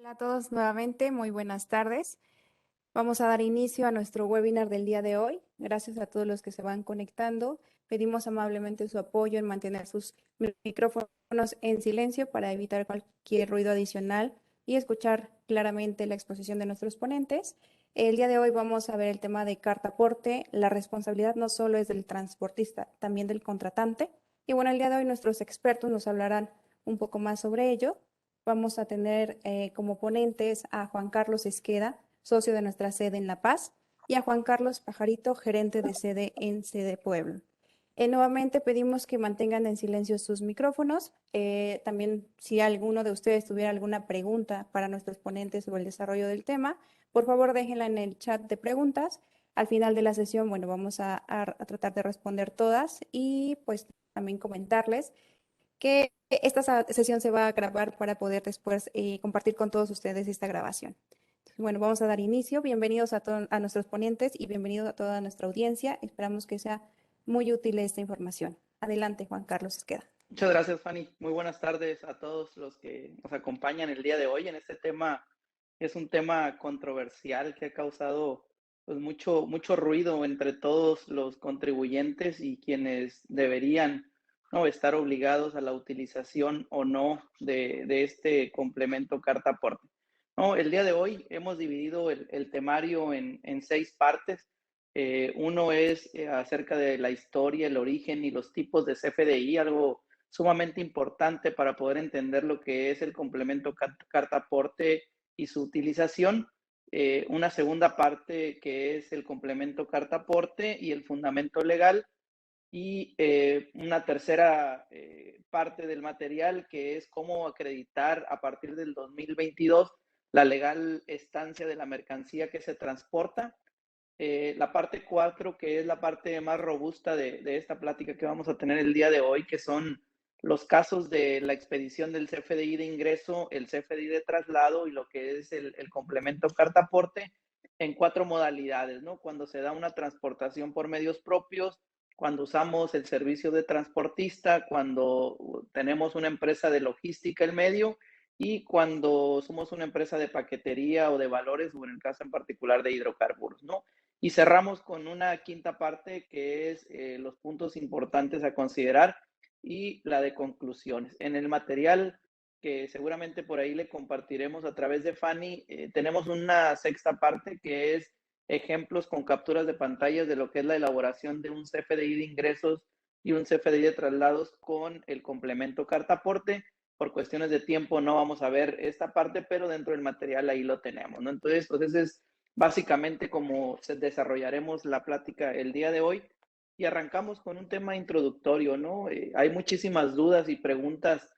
Hola a todos nuevamente, muy buenas tardes. Vamos a dar inicio a nuestro webinar del día de hoy. Gracias a todos los que se van conectando. Pedimos amablemente su apoyo en mantener sus micrófonos en silencio para evitar cualquier ruido adicional y escuchar claramente la exposición de nuestros ponentes. El día de hoy vamos a ver el tema de carta aporte. La responsabilidad no solo es del transportista, también del contratante. Y bueno, el día de hoy nuestros expertos nos hablarán un poco más sobre ello. Vamos a tener como ponentes a Juan Carlos Esqueda, socio de nuestra sede en La Paz, y a Juan Carlos Pajarito, gerente de sede en Sede Puebla. Nuevamente pedimos que mantengan en silencio sus micrófonos. También si alguno de ustedes tuviera alguna pregunta para nuestros ponentes sobre el desarrollo del tema, por favor déjenla en el chat de preguntas. Al final de la sesión, bueno, vamos a tratar de responder todas y pues también comentarles que esta sesión se va a grabar para poder después compartir con todos ustedes esta grabación. Bueno, vamos a dar inicio. Bienvenidos a nuestros ponentes y bienvenidos a toda nuestra audiencia. Esperamos que sea muy útil esta información. Adelante, Juan Carlos Esqueda. Muchas gracias, Fanny. Muy buenas tardes a todos los que nos acompañan el día de hoy en este tema. Es un tema controversial que ha causado pues, mucho ruido entre todos los contribuyentes y quienes deberían, ¿no?, estar obligados a la utilización o no de este complemento carta aporte. No, el día de hoy hemos dividido el temario en 6 partes. Uno es acerca de la historia, el origen y los tipos de CFDI, algo sumamente importante para poder entender lo que es el complemento carta aporte y su utilización. Una segunda parte que es el complemento carta aporte y el fundamento legal. Y una tercera parte del material que es cómo acreditar a partir del 2022 la legal estancia de la mercancía que se transporta. La parte 4, que es la parte más robusta de esta plática que vamos a tener el día de hoy, que son los casos de la expedición del CFDI de ingreso, el CFDI de traslado y lo que es el complemento carta aporte en 4 modalidades, ¿no? Cuando se da una transportación por medios propios, cuando usamos el servicio de transportista, cuando tenemos una empresa de logística en medio y cuando somos una empresa de paquetería o de valores o en el caso en particular de hidrocarburos, ¿no? Y cerramos con una quinta parte que es los puntos importantes a considerar y la de conclusiones. En el material que seguramente por ahí le compartiremos a través de Fanny, tenemos una sexta parte que es ejemplos con capturas de pantallas de lo que es la elaboración de un CFDI de ingresos y un CFDI de traslados con el complemento carta aporte. Por cuestiones de tiempo no vamos a ver esta parte, pero dentro del material ahí lo tenemos, ¿no? Entonces, pues ese es básicamente como desarrollaremos la plática el día de hoy y arrancamos con un tema introductorio, ¿no? Hay muchísimas dudas y preguntas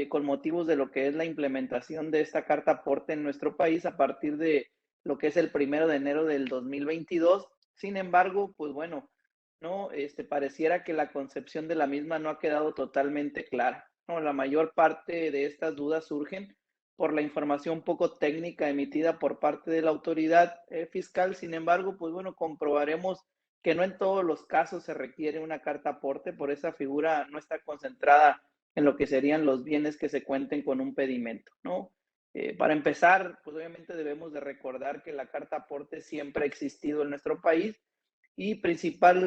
con motivos de lo que es la implementación de esta carta aporte en nuestro país a partir de lo que es el 1 de enero del 2022. Sin embargo, pues bueno, no, pareciera que la concepción de la misma no ha quedado totalmente clara, ¿no? La mayor parte de estas dudas surgen por la información poco técnica emitida por parte de la autoridad fiscal. Sin embargo, pues bueno, comprobaremos que no en todos los casos se requiere una carta aporte, por esa figura no está concentrada en lo que serían los bienes que se cuenten con un pedimento, ¿no? Para empezar, pues obviamente debemos de recordar que la carta aporte siempre ha existido en nuestro país y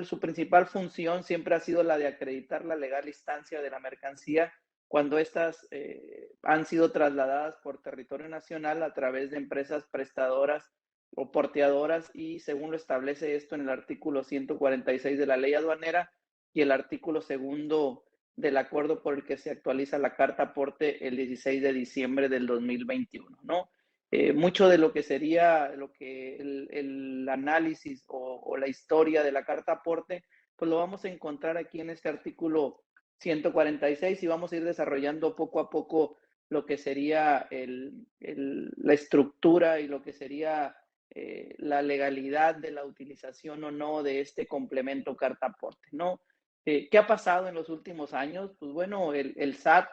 su principal función siempre ha sido la de acreditar la legal instancia de la mercancía cuando éstas han sido trasladadas por territorio nacional a través de empresas prestadoras o porteadoras y según lo establece esto en el artículo 146 de la ley aduanera y el artículo segundo del acuerdo por el que se actualiza la carta aporte el 16 de diciembre del 2021, ¿no? Mucho de lo que sería el análisis o la historia de la carta aporte, pues lo vamos a encontrar aquí en este artículo 146 y vamos a ir desarrollando poco a poco lo que sería la estructura y lo que sería la legalidad de la utilización o no de este complemento carta aporte, ¿no? ¿Qué ha pasado en los últimos años? Pues bueno, el SAT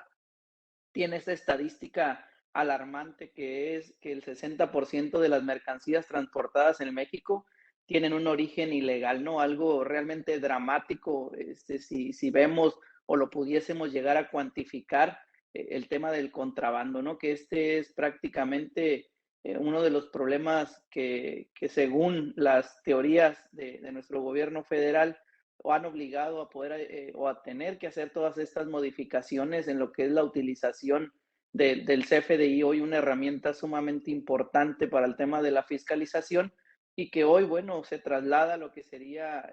tiene esta estadística alarmante que es que el 60% de las mercancías transportadas en México tienen un origen ilegal, ¿no? Algo realmente dramático, si vemos o lo pudiésemos llegar a cuantificar, el tema del contrabando, ¿no? Que este es prácticamente uno de los problemas que según las teorías de nuestro gobierno federal o han obligado a poder o a tener que hacer todas estas modificaciones en lo que es la utilización del CFDI, hoy una herramienta sumamente importante para el tema de la fiscalización y que hoy, bueno, se traslada a lo que sería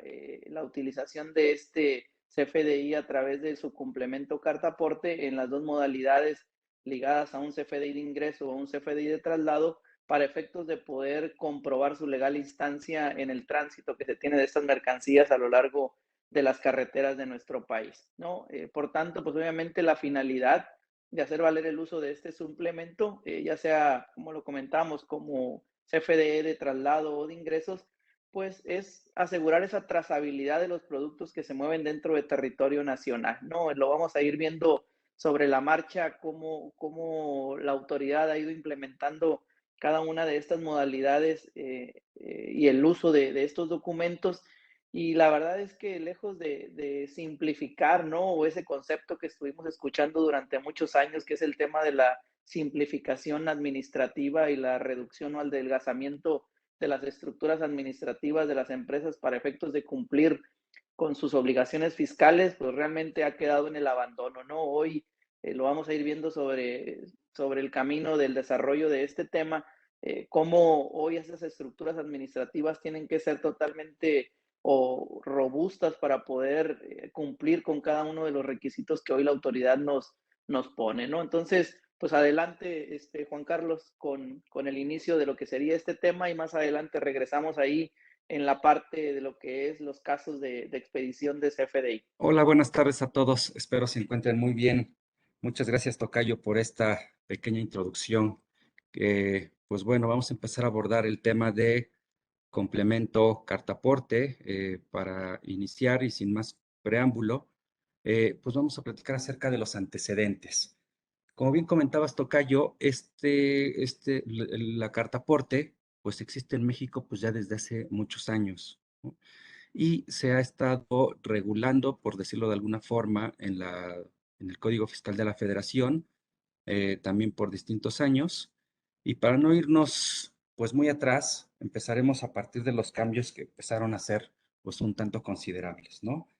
la utilización de este CFDI a través de su complemento carta aporte en las dos modalidades ligadas a un CFDI de ingreso o un CFDI de traslado para efectos de poder comprobar su legal instancia en el tránsito que se tiene de estas mercancías a lo largo de las carreteras de nuestro país, ¿no? Por tanto, pues obviamente la finalidad de hacer valer el uso de este suplemento, ya sea, como lo comentamos, como CFDE de traslado o de ingresos, pues es asegurar esa trazabilidad de los productos que se mueven dentro del territorio nacional, ¿no? Lo vamos a ir viendo sobre la marcha, cómo la autoridad ha ido implementando cada una de estas modalidades y el uso de estos documentos. Y la verdad es que lejos de simplificar, ¿no? O ese concepto que estuvimos escuchando durante muchos años, que es el tema de la simplificación administrativa y la reducción o adelgazamiento de las estructuras administrativas de las empresas para efectos de cumplir con sus obligaciones fiscales, pues realmente ha quedado en el abandono, ¿no? Hoy lo vamos a ir viendo sobre el camino del desarrollo de este tema, cómo hoy esas estructuras administrativas tienen que ser totalmente o robustas para poder cumplir con cada uno de los requisitos que hoy la autoridad nos pone, ¿no? Entonces, pues adelante, Juan Carlos, con el inicio de lo que sería este tema y más adelante regresamos ahí en la parte de lo que es los casos de expedición de CFDI. Hola, buenas tardes a todos. Espero se encuentren muy bien. Muchas gracias, Tocayo, por esta pequeña introducción. Pues bueno, vamos a empezar a abordar el tema de complemento cartaporte. Para iniciar y sin más preámbulo, pues vamos a platicar acerca de los antecedentes. Como bien comentabas, Tocayo, la cartaporte, pues existe en México pues ya desde hace muchos años, ¿no? Y se ha estado regulando, por decirlo de alguna forma, en el Código Fiscal de la Federación, también por distintos años. Y para no irnos pues muy atrás, empezaremos a partir de los cambios que empezaron a ser pues un tanto considerables, ¿no?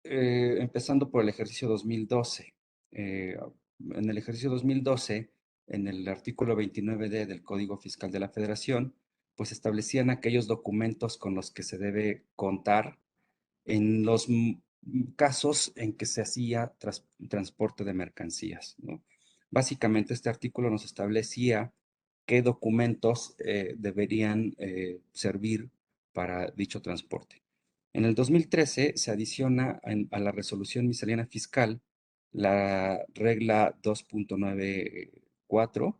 Empezando por el ejercicio 2012. En el ejercicio 2012, en el artículo 29D del Código Fiscal de la Federación, pues establecían aquellos documentos con los que se debe contar en los casos en que se hacía transporte de mercancías, ¿no? Básicamente, este artículo nos establecía qué documentos deberían servir para dicho transporte. En el 2013 se adiciona a la resolución miscelánea fiscal la regla 2.94,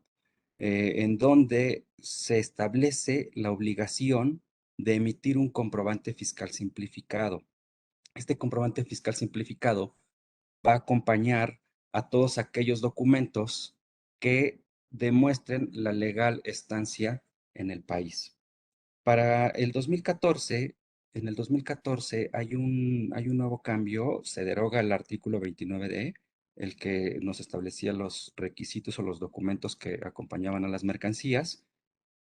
en donde se establece la obligación de emitir un comprobante fiscal simplificado. Este comprobante fiscal simplificado va a acompañar a todos aquellos documentos que demuestren la legal estancia en el país. Para el 2014, en el 2014 hay un nuevo cambio, se deroga el artículo 29D, el que nos establecía los requisitos o los documentos que acompañaban a las mercancías,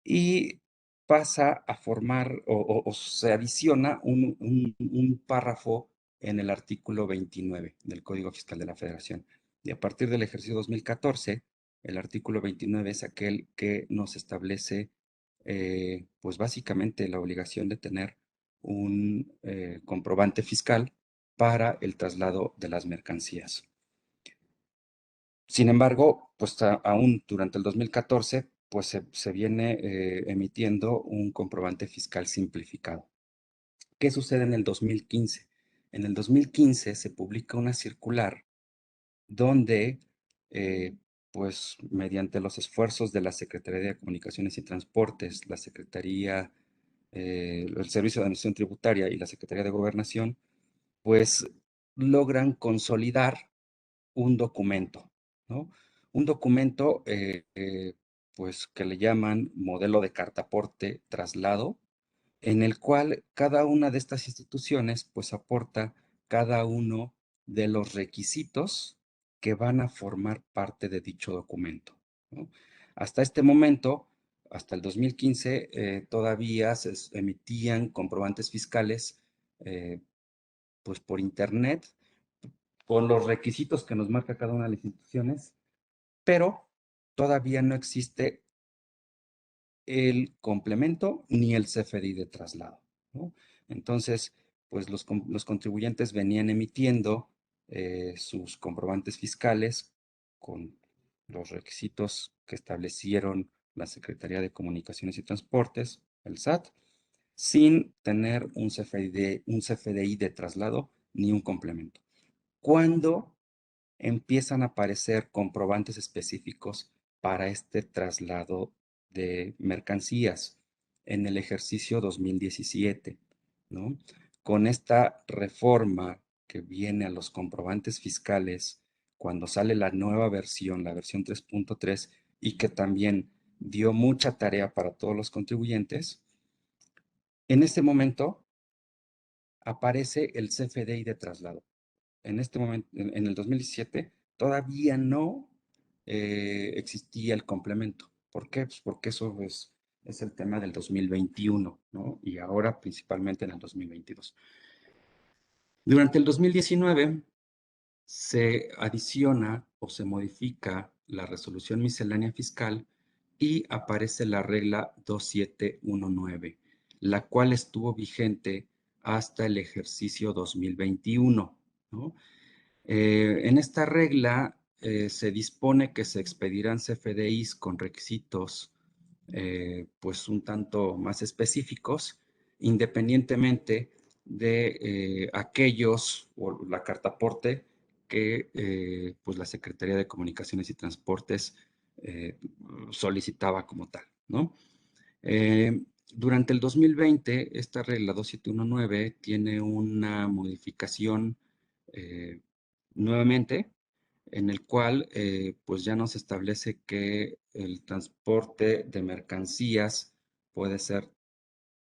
y pasa a formar o se adiciona un párrafo en el artículo 29 del Código Fiscal de la Federación. Y a partir del ejercicio 2014, el artículo 29 es aquel que nos establece, pues básicamente la obligación de tener un comprobante fiscal para el traslado de las mercancías. Sin embargo, pues aún durante el 2014, pues se viene emitiendo un comprobante fiscal simplificado. ¿Qué sucede en el 2015? En el 2015 se publica una circular donde, eh, pues mediante los esfuerzos de la Secretaría de Comunicaciones y Transportes, la Secretaría, el Servicio de Administración Tributaria y la Secretaría de Gobernación, pues logran consolidar un documento, ¿no? Un documento, pues, que le llaman modelo de cartaporte traslado, en el cual cada una de estas instituciones, pues, aporta cada uno de los requisitos que van a formar parte de dicho documento, ¿no? Hasta este momento, hasta el 2015, todavía se emitían comprobantes fiscales pues por internet, con los requisitos que nos marca cada una de las instituciones, pero todavía no existe el complemento ni el CFDI de traslado, ¿no? Entonces, pues los contribuyentes venían emitiendo sus comprobantes fiscales con los requisitos que establecieron la Secretaría de Comunicaciones y Transportes, el SAT, sin tener un CFDI de traslado ni un complemento. ¿Cuándo empiezan a aparecer comprobantes específicos para este traslado de mercancías? En el ejercicio 2017, ¿no? Con esta reforma que viene a los comprobantes fiscales, cuando sale la nueva versión, la versión 3.3, y que también dio mucha tarea para todos los contribuyentes, en este momento aparece el CFDI de traslado. En este momento, en el 2017, todavía no existía el complemento. ¿Por qué? Pues porque eso es el tema del 2021, ¿no? Y ahora principalmente en el 2022. Durante el 2019 se adiciona o se modifica la resolución miscelánea fiscal y aparece la regla 2719, la cual estuvo vigente hasta el ejercicio 2021, ¿no? En esta regla se dispone que se expedirán CFDIs con requisitos pues un tanto más específicos, independientemente de aquellos o la carta aporte que pues la Secretaría de Comunicaciones y Transportes solicitaba como tal, ¿no? Durante el 2020, esta regla 2719 tiene una modificación nuevamente, en el cual pues ya nos establece que el transporte de mercancías puede ser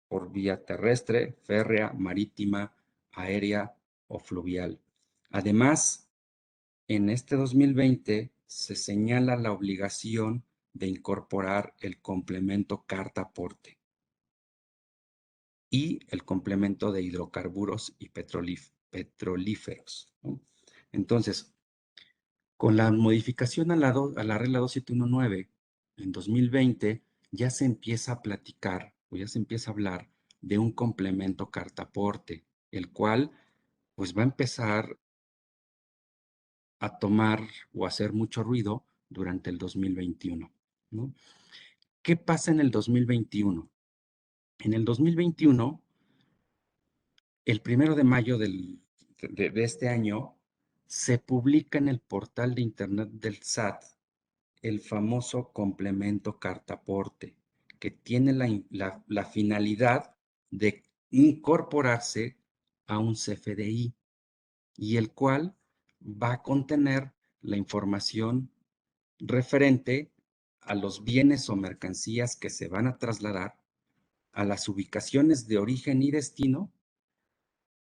por vía terrestre, férrea, marítima, aérea o fluvial. Además, en este 2020 se señala la obligación de incorporar el complemento carta aporte y el complemento de hidrocarburos y petrolíferos, ¿no? Entonces, con la modificación a la regla 2719 en 2020, ya se empieza a platicar o ya se empieza a hablar de un complemento carta aporte, el cual pues va a empezar a tomar o a hacer mucho ruido durante el 2021, ¿no? ¿Qué pasa en el 2021? En el 2021, el 1 de mayo de este año, se publica en el portal de internet del SAT el famoso complemento carta aporte, que tiene la finalidad de incorporarse a un CFDI y el cual va a contener la información referente a los bienes o mercancías que se van a trasladar, a las ubicaciones de origen y destino,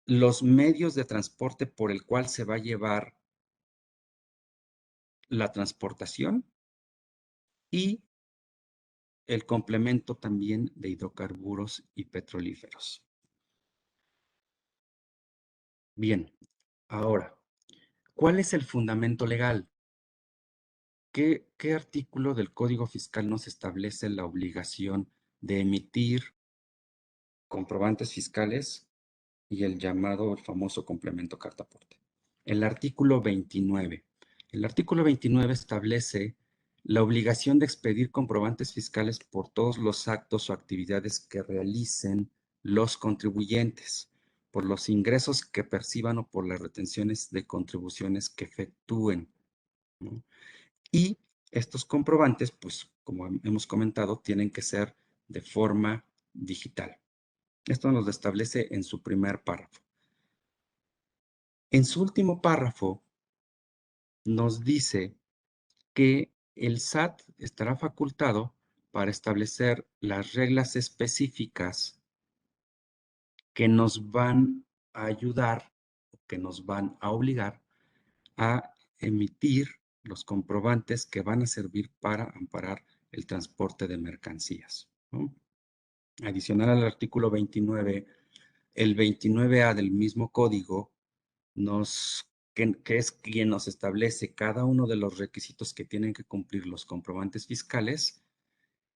los medios de transporte por el cual se va a llevar la transportación y el complemento también de hidrocarburos y petrolíferos. Bien, ahora, ¿cuál es el fundamento legal? ¿Qué artículo del Código Fiscal nos establece la obligación de emitir comprobantes fiscales y el famoso complemento carta aporte? El artículo 29. El artículo 29 establece la obligación de expedir comprobantes fiscales por todos los actos o actividades que realicen los contribuyentes, por los ingresos que perciban o por las retenciones de contribuciones que efectúen, ¿no? Y estos comprobantes, pues como hemos comentado, tienen que ser de forma digital. Esto nos lo establece en su primer párrafo. En su último párrafo nos dice que el SAT estará facultado para establecer las reglas específicas que nos van a ayudar, que nos van a obligar a emitir los comprobantes que van a servir para amparar el transporte de mercancías, ¿no? Adicional al artículo 29, el 29A del mismo código que es quien nos establece cada uno de los requisitos que tienen que cumplir los comprobantes fiscales,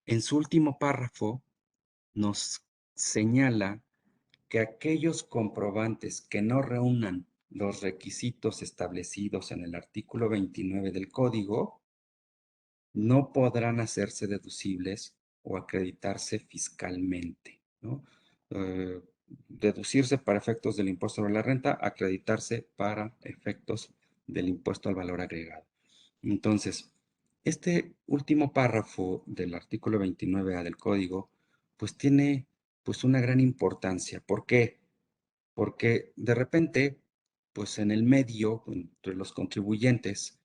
en su último párrafo nos señala que aquellos comprobantes que no reúnan los requisitos establecidos en el artículo 29 del código no podrán hacerse deducibles o acreditarse fiscalmente, ¿no? Deducirse para efectos del impuesto sobre la renta, acreditarse para efectos del impuesto al valor agregado. Entonces, este último párrafo del artículo 29A del código, pues tiene pues una gran importancia. ¿Por qué? Porque de repente, pues en el medio, entre los contribuyentes,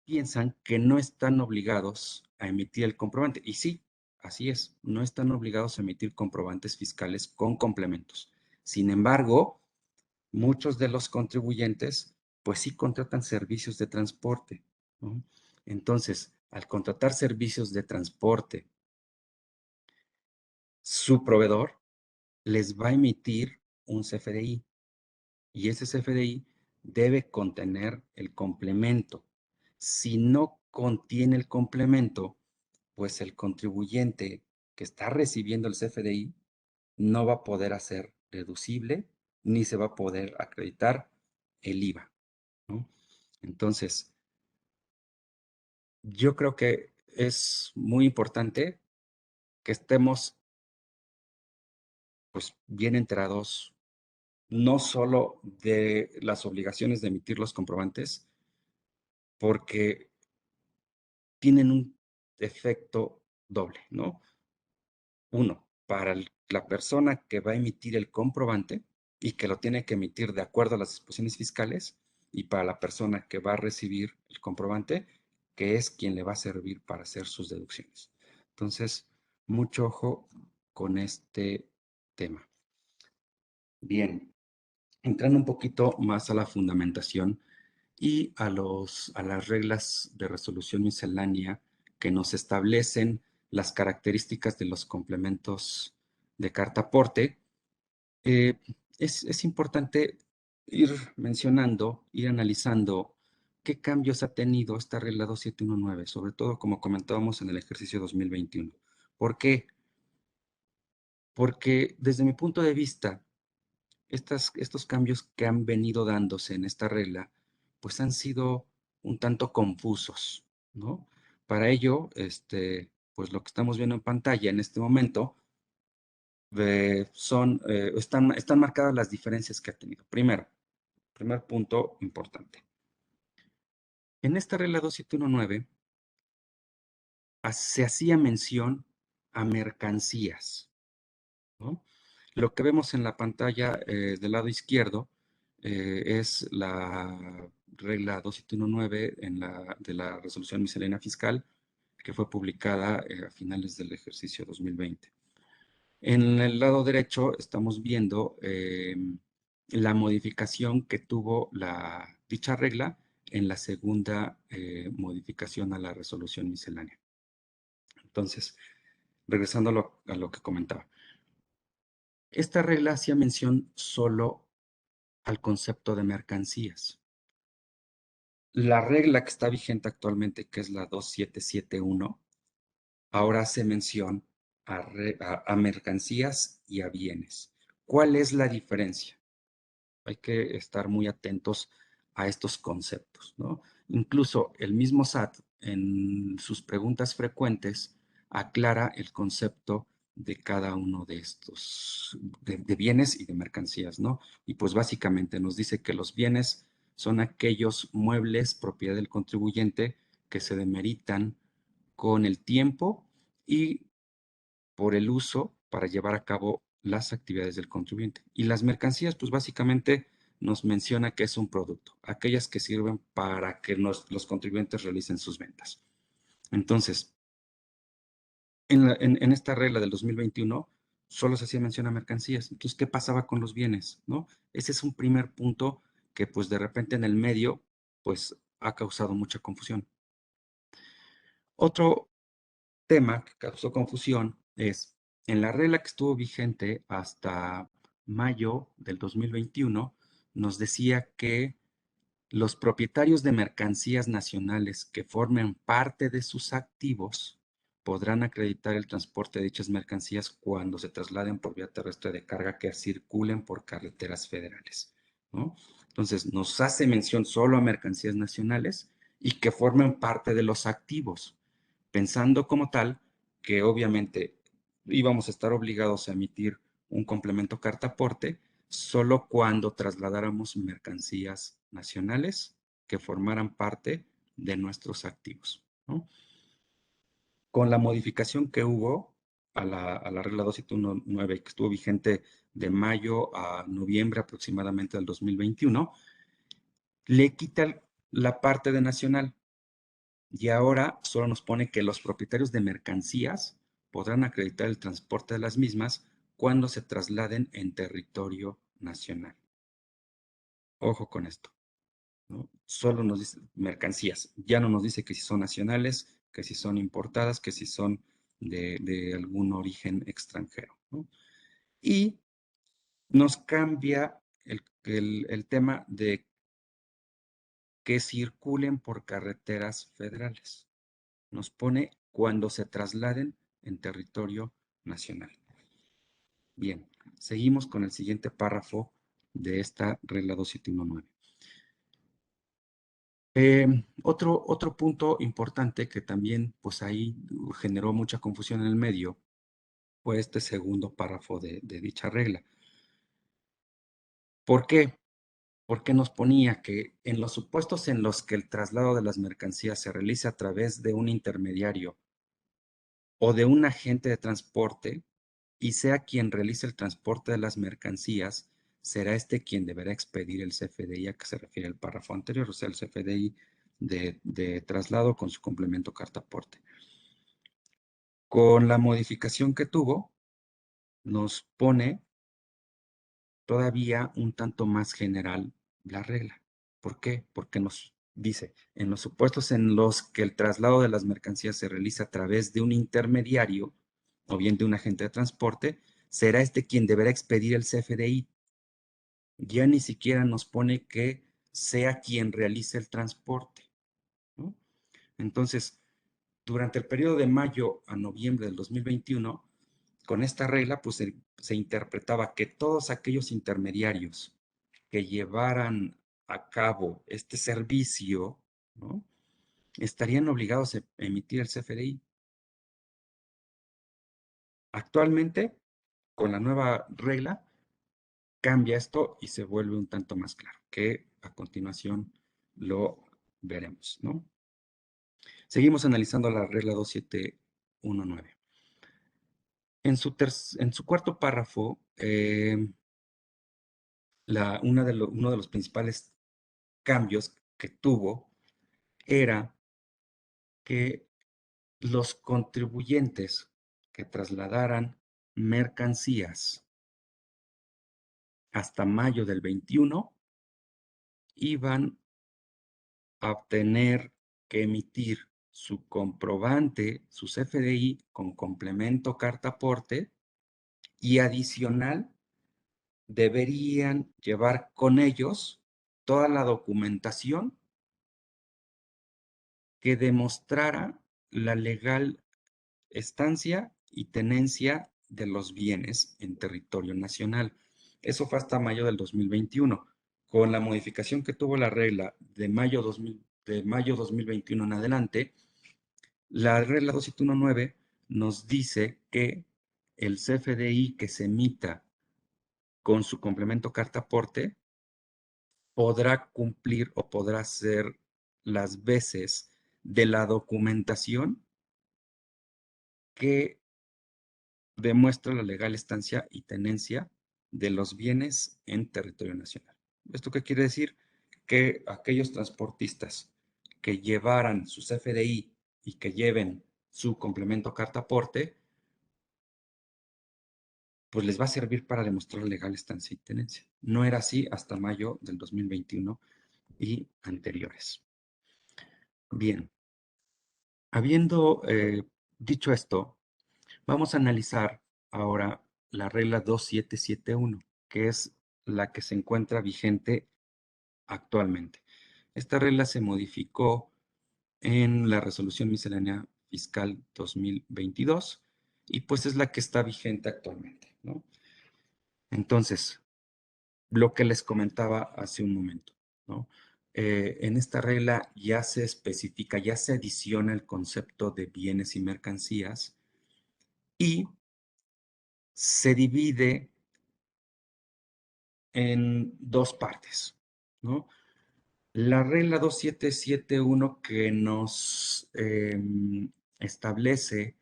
piensan que no están obligados a emitir el comprobante. Y sí, así es, no están obligados a emitir comprobantes fiscales con complementos. Sin embargo, muchos de los contribuyentes, pues sí contratan servicios de transporte, ¿no? Entonces, al contratar servicios de transporte, su proveedor les va a emitir un CFDI y ese CFDI debe contener el complemento. Si no contiene el complemento, pues el contribuyente que está recibiendo el CFDI no va a poder hacer deducible ni se va a poder acreditar el IVA, ¿no? Entonces, yo creo que es muy importante que estemos pues bien enterados no solo de las obligaciones de emitir los comprobantes, porque tienen un efecto doble, ¿no? Uno, para la persona que va a emitir el comprobante y que lo tiene que emitir de acuerdo a las disposiciones fiscales, y para la persona que va a recibir el comprobante, que es quien le va a servir para hacer sus deducciones. Entonces, mucho ojo con este tema. Bien, entrando un poquito más a la fundamentación y a las reglas de resolución miscelánea que nos establecen las características de los complementos de carta aporte, eh, es importante ir mencionando, ir analizando qué cambios ha tenido esta regla 2719, sobre todo como comentábamos en el ejercicio 2021. ¿Por qué? Porque desde mi punto de vista, estos cambios que han venido dándose en esta regla, pues han sido un tanto confusos, ¿no? Para ello, pues lo que estamos viendo en pantalla en este momento están marcadas las diferencias que ha tenido. Primero, primer punto importante. En esta regla 2719 se hacía mención a mercancías, ¿no? Lo que vemos en la pantalla del lado izquierdo es la regla 2719 de la resolución miscelánea fiscal que fue publicada a finales del ejercicio 2020. En el lado derecho estamos viendo la modificación que tuvo dicha regla en la segunda modificación a la resolución miscelánea. Entonces, regresando a lo que comentaba. Esta regla hacía mención solo al concepto de mercancías. La regla que está vigente actualmente, que es la 2771, ahora hace mención a mercancías y a bienes. ¿Cuál es la diferencia? Hay que estar muy atentos a estos conceptos, ¿no? Incluso el mismo SAT en sus preguntas frecuentes aclara el concepto de cada uno de estos, de bienes y de mercancías, ¿no? Y pues básicamente nos dice que los bienes son aquellos muebles propiedad del contribuyente que se demeritan con el tiempo y por el uso para llevar a cabo las actividades del contribuyente. Y las mercancías, pues básicamente nos menciona que es un producto, aquellas que sirven para que los contribuyentes realicen sus ventas. Entonces, en esta regla del 2021, solo se hacía mención a mercancías. Entonces, ¿qué pasaba con los bienes? ¿No? Ese es un primer punto que, pues, de repente en el medio, pues, ha causado mucha confusión. Otro tema que causó confusión es, en la regla que estuvo vigente hasta mayo del 2021, nos decía que los propietarios de mercancías nacionales que formen parte de sus activos podrán acreditar el transporte de dichas mercancías cuando se trasladen por vía terrestre de carga que circulen por carreteras federales, ¿no? Entonces, nos hace mención solo a mercancías nacionales y que formen parte de los activos, pensando como tal que obviamente íbamos a estar obligados a emitir un complemento carta aporte solo cuando trasladáramos mercancías nacionales que formaran parte de nuestros activos, ¿no? Con la modificación que hubo a la regla 279, que estuvo vigente de mayo a noviembre aproximadamente del 2021, le quita la parte de nacional y ahora solo nos pone que los propietarios de mercancías podrán acreditar el transporte de las mismas cuando se trasladen en territorio nacional. Ojo con esto, ¿no? Solo nos dice mercancías, ya no nos dice que si son nacionales, que si son importadas, que si son de algún origen extranjero, ¿no? Y nos cambia el tema de que circulen por carreteras federales. Nos pone cuando se trasladen en territorio nacional. Bien, seguimos con el siguiente párrafo de esta regla 2719. Otro punto importante que también, pues ahí generó mucha confusión en el medio, fue este segundo párrafo de dicha regla. ¿Por qué? Porque nos ponía que en los supuestos en los que el traslado de las mercancías se realice a través de un intermediario o de un agente de transporte, y sea quien realice el transporte de las mercancías, será este quien deberá expedir el CFDI a que se refiere el párrafo anterior, o sea, el CFDI de traslado con su complemento carta aporte. Con la modificación que tuvo, nos pone todavía un tanto más general la regla. ¿Por qué? Porque nos dice, en los supuestos en los que el traslado de las mercancías se realiza a través de un intermediario o bien de un agente de transporte, será este quien deberá expedir el CFDI. Ya ni siquiera nos pone que sea quien realice el transporte, ¿no? Entonces, durante el periodo de mayo a noviembre del 2021, con esta regla, pues se interpretaba que todos aquellos intermediarios que llevaran a cabo este servicio, ¿no?, estarían obligados a emitir el CFDI. Actualmente, con la nueva regla, cambia esto y se vuelve un tanto más claro, que a continuación lo veremos, ¿no? Seguimos analizando la regla 2719. En su cuarto párrafo, uno de los principales cambios que tuvo era que los contribuyentes que trasladaran mercancías hasta mayo del 21 iban a obtener que emitir su comprobante, su CFDI con complemento carta aporte y adicional deberían llevar con ellos toda la documentación que demostrara la legal estancia y tenencia de los bienes en territorio nacional. Eso fue hasta mayo del 2021. Con la modificación que tuvo la regla de mayo 2021 en adelante, la regla 2719 nos dice que el CFDI que se emita con su complemento carta aporte podrá cumplir o podrá ser las veces de la documentación que demuestra la legal estancia y tenencia de los bienes en territorio nacional. ¿Esto qué quiere decir? Que aquellos transportistas que llevaran su CFDI y que lleven su complemento carta aporte, pues les va a servir para demostrar legal estancia y tenencia. No era así hasta mayo del 2021 y anteriores. Bien, habiendo dicho esto, vamos a analizar ahora la regla 2771, que es la que se encuentra vigente actualmente. Esta regla se modificó en la Resolución Miscelánea Fiscal 2022 y pues es la que está vigente actualmente, ¿no? Entonces, lo que les comentaba hace un momento, ¿no? En esta regla ya se especifica, ya se adiciona el concepto de bienes y mercancías y se divide en dos partes, ¿no? La regla 2771 que nos establece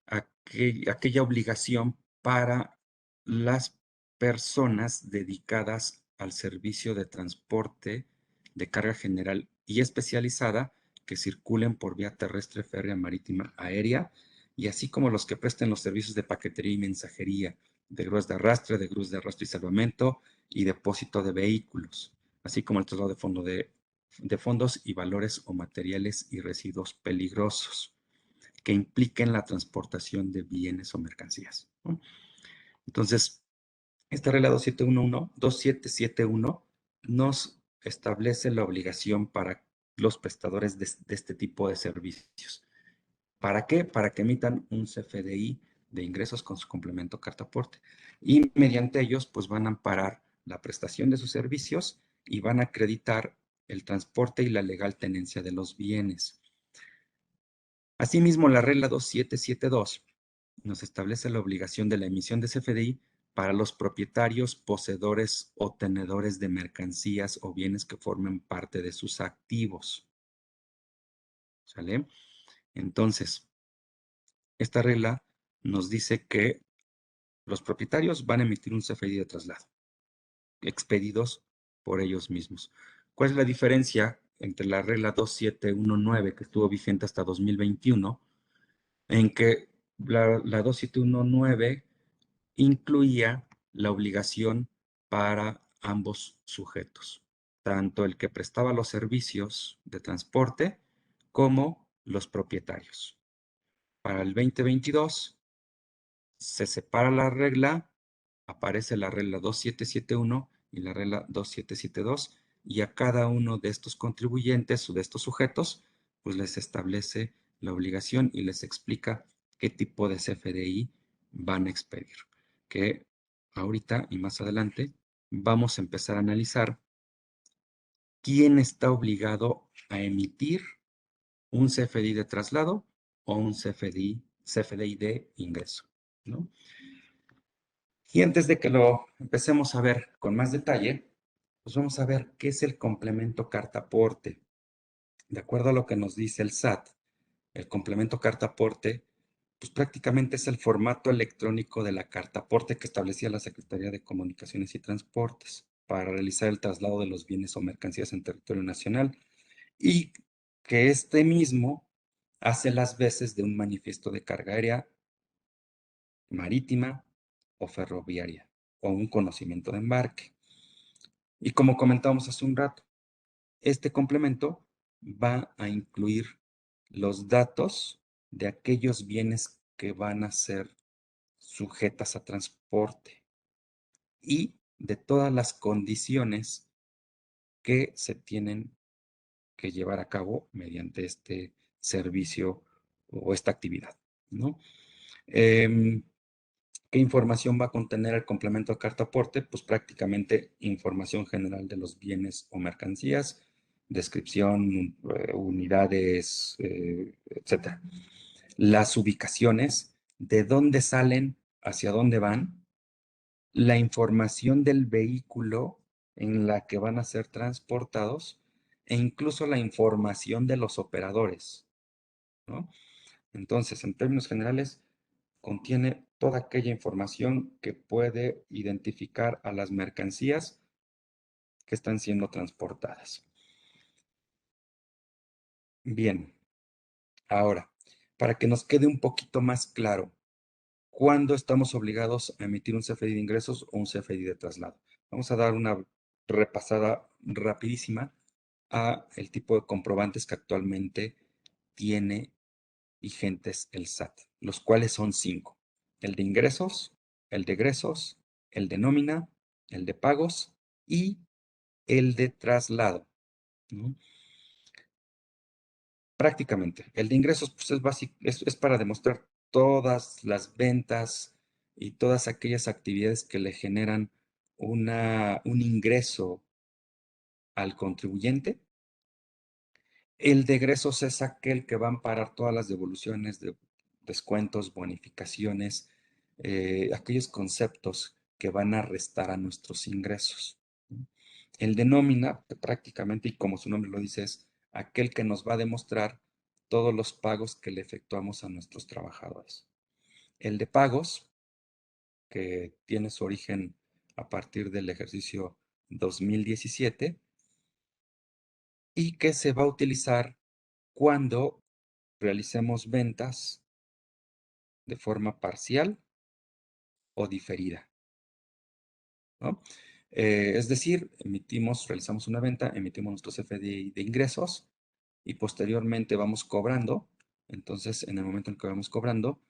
aquella obligación para las personas dedicadas al servicio de transporte de carga general y especializada que circulen por vía terrestre, férrea, marítima, aérea, y así como los que presten los servicios de paquetería y mensajería, de grúas de grúas de arrastre y salvamento y depósito de vehículos, así como el traslado de fondos y valores o materiales y residuos peligrosos que impliquen la transportación de bienes o mercancías, ¿no? Entonces, esta regla 2771 nos establece la obligación para los prestadores de este tipo de servicios. ¿Para qué? Para que emitan un CFDI de ingresos con su complemento carta aporte. Y mediante ellos, pues van a amparar la prestación de sus servicios y van a acreditar el transporte y la legal tenencia de los bienes. Asimismo, la regla 2772 nos establece la obligación de la emisión de CFDI para los propietarios, poseedores o tenedores de mercancías o bienes que formen parte de sus activos. ¿Sale? Entonces, esta regla nos dice que los propietarios van a emitir un CFDI de traslado, expedidos por ellos mismos. ¿Cuál es la diferencia entre la regla 2719, que estuvo vigente hasta 2021, en que la 2719 incluía la obligación para ambos sujetos, tanto el que prestaba los servicios de transporte como los propietarios? Para el 2022 se separa la regla, aparece la regla 2771 y la regla 2772, y a cada uno de estos contribuyentes o de estos sujetos, pues les establece la obligación y les explica qué tipo de CFDI van a expedir. Que ahorita y más adelante vamos a empezar a analizar quién está obligado a emitir un CFDI de traslado o un CFDI de ingreso, ¿no? Y antes de que lo empecemos a ver con más detalle, pues vamos a ver qué es el complemento carta aporte. De acuerdo a lo que nos dice el SAT, el complemento carta aporte, pues prácticamente es el formato electrónico de la carta aporte que establecía la Secretaría de Comunicaciones y Transportes para realizar el traslado de los bienes o mercancías en territorio nacional, y que este mismo hace las veces de un manifiesto de carga aérea, marítima o ferroviaria, o un conocimiento de embarque. Y como comentábamos hace un rato, este complemento va a incluir los datos de aquellos bienes que van a ser sujetas a transporte y de todas las condiciones que se tienen que llevar a cabo mediante este servicio o esta actividad, ¿no? ¿Qué información va a contener el complemento de carta aporte? Pues prácticamente información general de los bienes o mercancías, descripción, unidades, etcétera. Las ubicaciones, de dónde salen, hacia dónde van, la información del vehículo en la que van a ser transportados e incluso la información de los operadores, ¿no? Entonces, en términos generales, contiene toda aquella información que puede identificar a las mercancías que están siendo transportadas. Bien, ahora, para que nos quede un poquito más claro, ¿cuándo estamos obligados a emitir un CFDI de ingresos o un CFDI de traslado? Vamos a dar una repasada rapidísima a el tipo de comprobantes que actualmente tiene vigentes el SAT, los cuales son 5. El de ingresos, el de egresos, el de nómina, el de pagos y el de traslado, ¿no? Prácticamente, el de ingresos pues es para demostrar todas las ventas y todas aquellas actividades que le generan un ingreso al contribuyente. El de egresos es aquel que va a amparar todas las devoluciones, de descuentos, bonificaciones, aquellos conceptos que van a restar a nuestros ingresos. El de nómina, prácticamente, y como su nombre lo dice, es aquel que nos va a demostrar todos los pagos que le efectuamos a nuestros trabajadores. El de pagos, que tiene su origen a partir del ejercicio 2017 y que se va a utilizar cuando realicemos ventas de forma parcial o diferida, ¿no? Es decir, realizamos una venta, emitimos nuestro CFDI de ingresos y posteriormente vamos cobrando. Entonces, en el momento en que vamos cobrando,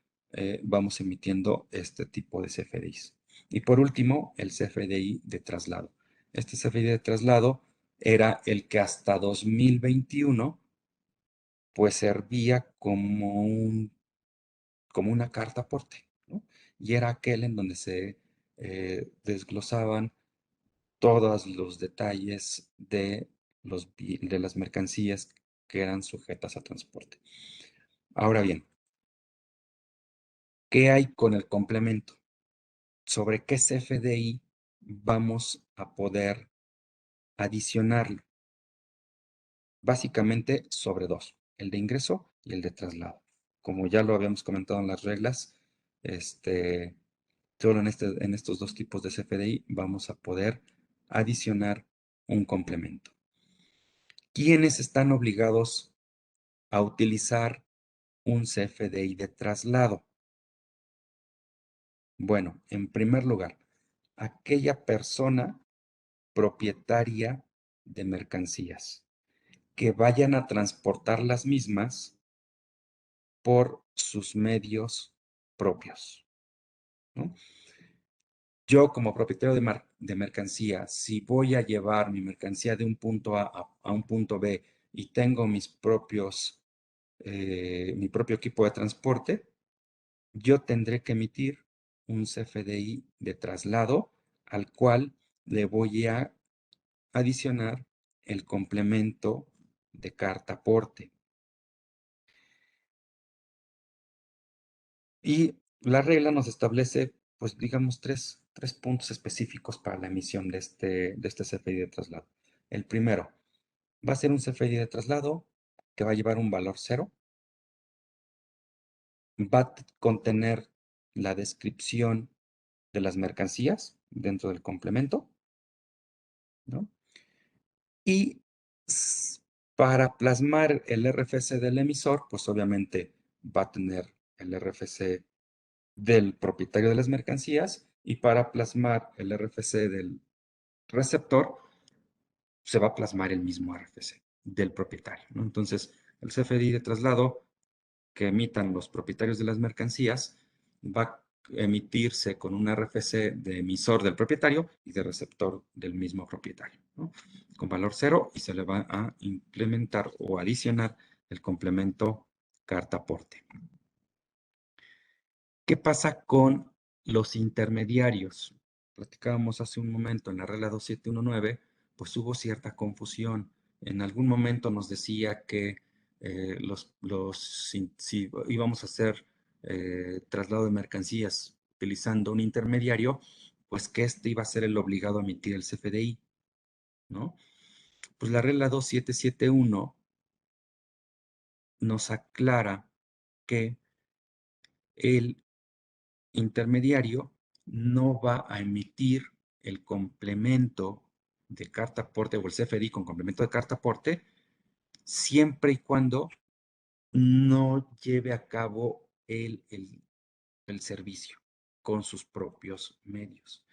vamos emitiendo este tipo de CFDIs. Y por último, el CFDI de traslado. Este CFDI de traslado era el que hasta 2021 pues servía como una carta aporte, ¿no? Y era aquel en donde se desglosaban todos los detalles de las mercancías que eran sujetas a transporte. Ahora bien, ¿qué hay con el complemento? ¿Sobre qué CFDI vamos a poder adicionarlo? Básicamente sobre dos, el de ingreso y el de traslado. Como ya lo habíamos comentado en las reglas, solo en estos dos tipos de CFDI vamos a poder adicionar un complemento. ¿Quiénes están obligados a utilizar un CFDI de traslado? Bueno, en primer lugar, aquella persona propietaria de mercancías que vayan a transportar las mismas por sus medios propios, ¿no? Yo como propietario de mercancía, si voy a llevar mi mercancía de un punto A un punto B y tengo mi propio equipo de transporte, yo tendré que emitir un CFDI de traslado al cual le voy a adicionar el complemento de carta aporte. Y la regla nos establece, pues digamos, tres puntos específicos para la emisión de este CFDI de traslado. El primero, va a ser un CFDI de traslado que va a llevar un valor cero, va a contener la descripción de las mercancías dentro del complemento, ¿no? Y para plasmar el RFC del emisor, pues obviamente va a tener el RFC del propietario de las mercancías, y para plasmar el RFC del receptor, se va a plasmar el mismo RFC del propietario, ¿no? Entonces, el CFDI de traslado que emitan los propietarios de las mercancías va a emitirse con un RFC de emisor del propietario y de receptor del mismo propietario, ¿no? Con valor cero, y se le va a implementar o adicionar el complemento carta aporte. ¿Qué pasa con los intermediarios? Platicábamos hace un momento en la regla 2719, pues hubo cierta confusión. En algún momento nos decía que si íbamos a hacer traslado de mercancías utilizando un intermediario, pues que este iba a ser el obligado a emitir el CFDI, ¿no? Pues la regla 2771 nos aclara que el intermediario no va a emitir el complemento de carta aporte o el CFDI con complemento de carta aporte, siempre y cuando no lleve a cabo el servicio con sus propios medios.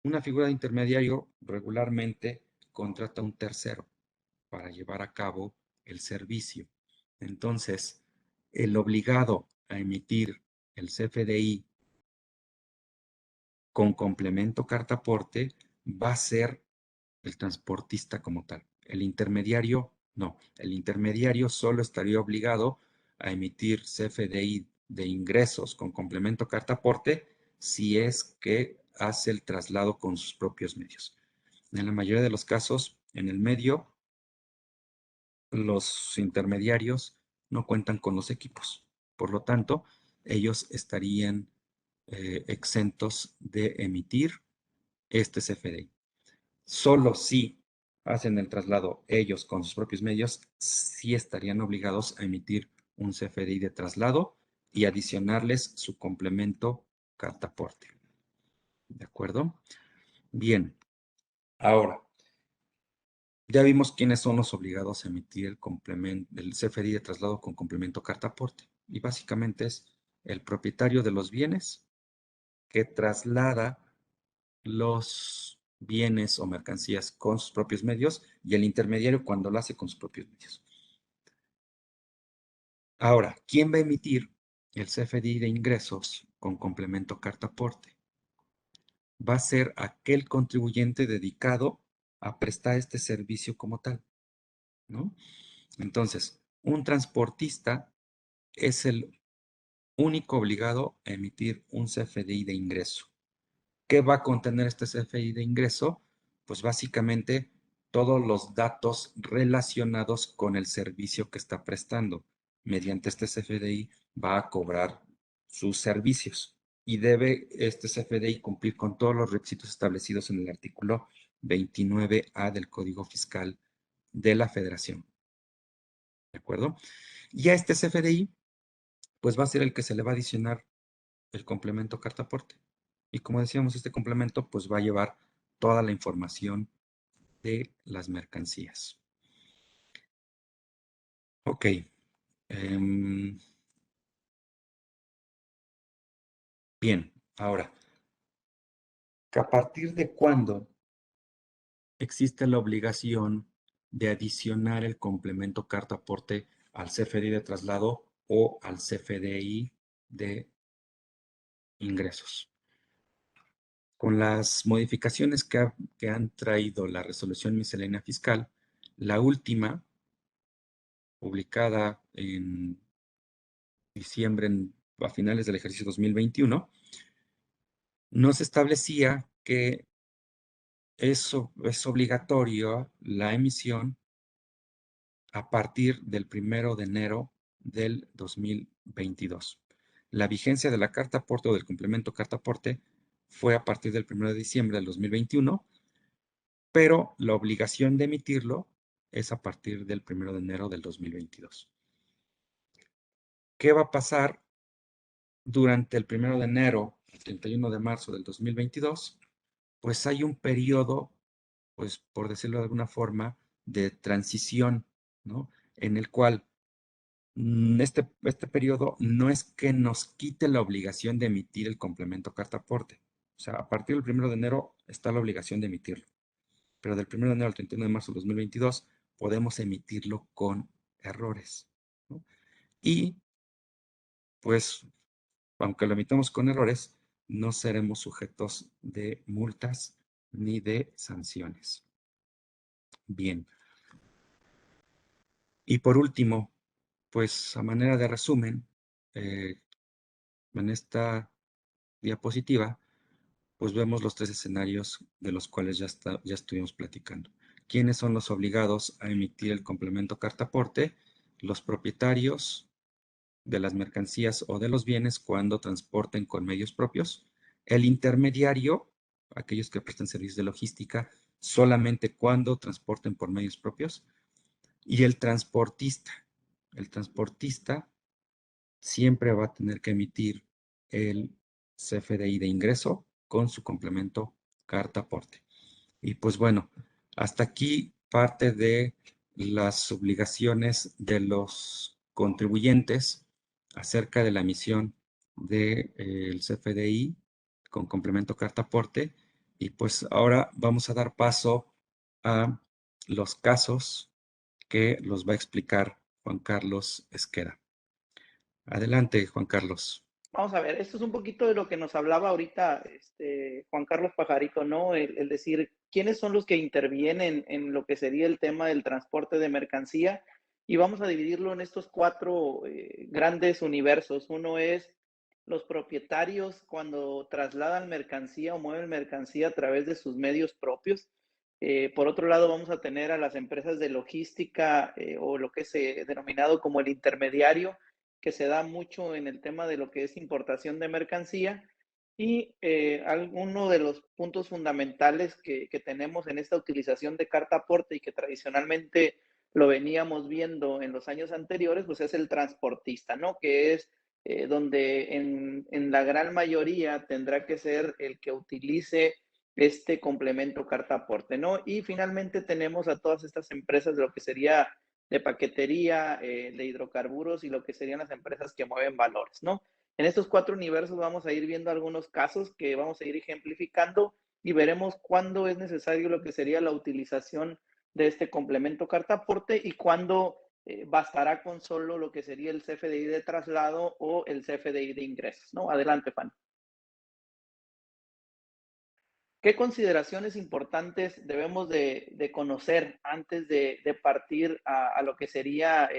Una figura de intermediario regularmente contrata a un tercero para llevar a cabo el servicio. Entonces, el obligado a emitir el CFDI con complemento carta aporte va a ser el transportista como tal. El intermediario no. El intermediario solo estaría obligado a emitir CFDI de ingresos con complemento carta aporte si es que hace el traslado con sus propios medios. En la mayoría de los casos, en el medio, los intermediarios no cuentan con los equipos. Por lo tanto, ellos estarían exentos de emitir este CFDI. Solo si hacen el traslado ellos con sus propios medios, sí estarían obligados a emitir un CFDI de traslado y adicionarles su complemento carta aporte. ¿De acuerdo? Bien. Ahora, ya vimos quiénes son los obligados a emitir el CFDI de traslado con complemento carta aporte. Y básicamente es el propietario de los bienes que traslada los bienes o mercancías con sus propios medios y el intermediario cuando lo hace con sus propios medios. Ahora, ¿quién va a emitir el CFDI de ingresos con complemento carta aporte? Va a ser aquel contribuyente dedicado a prestar este servicio como tal, ¿no? Entonces, un transportista es el único obligado a emitir un CFDI de ingreso. ¿Qué va a contener este CFDI de ingreso? Pues básicamente todos los datos relacionados con el servicio que está prestando. Mediante este CFDI va a cobrar sus servicios y debe este CFDI cumplir con todos los requisitos establecidos en el artículo 29A del Código Fiscal de la Federación. ¿De acuerdo? Y a este CFDI, pues va a ser el que se le va a adicionar el complemento carta aporte. Y como decíamos, este complemento pues va a llevar toda la información de las mercancías. Ok. Bien, ahora, ¿a partir de cuándo existe la obligación de adicionar el complemento carta aporte al CFDI de traslado o al CFDI de ingresos? Con las modificaciones que han traído la resolución miscelánea fiscal, la última, publicada en diciembre, a finales del ejercicio 2021, nos establecía que es obligatorio la emisión a partir del 1 de enero del 2022. La vigencia de la carta aporte o del complemento carta aporte fue a partir del 1 de diciembre del 2021, pero la obligación de emitirlo es a partir del 1 de enero del 2022. ¿Qué va a pasar durante el 1 de enero al 31 de marzo del 2022? Pues hay un periodo, pues por decirlo de alguna forma, de transición, ¿no? En el cual este periodo no es que nos quite la obligación de emitir el complemento carta aporte. O sea, a partir del 1 de enero está la obligación de emitirlo. Pero del 1 de enero al 31 de marzo de 2022 podemos emitirlo con errores, ¿no? Y pues, aunque lo emitamos con errores, no seremos sujetos de multas ni de sanciones. Bien. Y por último, pues a manera de resumen, en esta diapositiva, pues vemos los tres escenarios de los cuales ya estuvimos platicando. ¿Quiénes son los obligados a emitir el complemento carta aporte? Los propietarios de las mercancías o de los bienes cuando transporten con medios propios. El intermediario, aquellos que prestan servicios de logística, solamente cuando transporten por medios propios. Y el transportista. El transportista siempre va a tener que emitir el CFDI de ingreso con su complemento carta aporte. Y pues bueno, hasta aquí parte de las obligaciones de los contribuyentes acerca de la emisión del CFDI con complemento carta aporte. Y pues ahora vamos a dar paso a los casos que los va a explicar Juan Carlos Esqueda. Adelante, Juan Carlos. Vamos a ver, esto es un poquito de lo que nos hablaba ahorita Juan Carlos Pajarito, ¿no? El decir, ¿quiénes son los que intervienen en lo que sería el tema del transporte de mercancía? Y vamos a dividirlo en estos cuatro grandes universos. Uno es los propietarios cuando trasladan mercancía o mueven mercancía a través de sus medios propios. Por otro lado, vamos a tener a las empresas de logística o lo que es denominado como el intermediario, que se da mucho en el tema de lo que es importación de mercancía. Y alguno de los puntos fundamentales que tenemos en esta utilización de carta aporte y que tradicionalmente lo veníamos viendo en los años anteriores, pues es el transportista, ¿no? Que es donde en la gran mayoría tendrá que ser el que utilice este complemento carta aporte, ¿no? Y finalmente tenemos a todas estas empresas de lo que sería de paquetería, de hidrocarburos y lo que serían las empresas que mueven valores, ¿no? En estos cuatro universos vamos a ir viendo algunos casos que vamos a ir ejemplificando y veremos cuándo es necesario lo que sería la utilización de este complemento carta aporte y cuándo bastará con solo lo que sería el CFDI de traslado o el CFDI de ingresos, ¿no? Adelante, Fanny. ¿Qué consideraciones importantes debemos de conocer antes de partir a lo que sería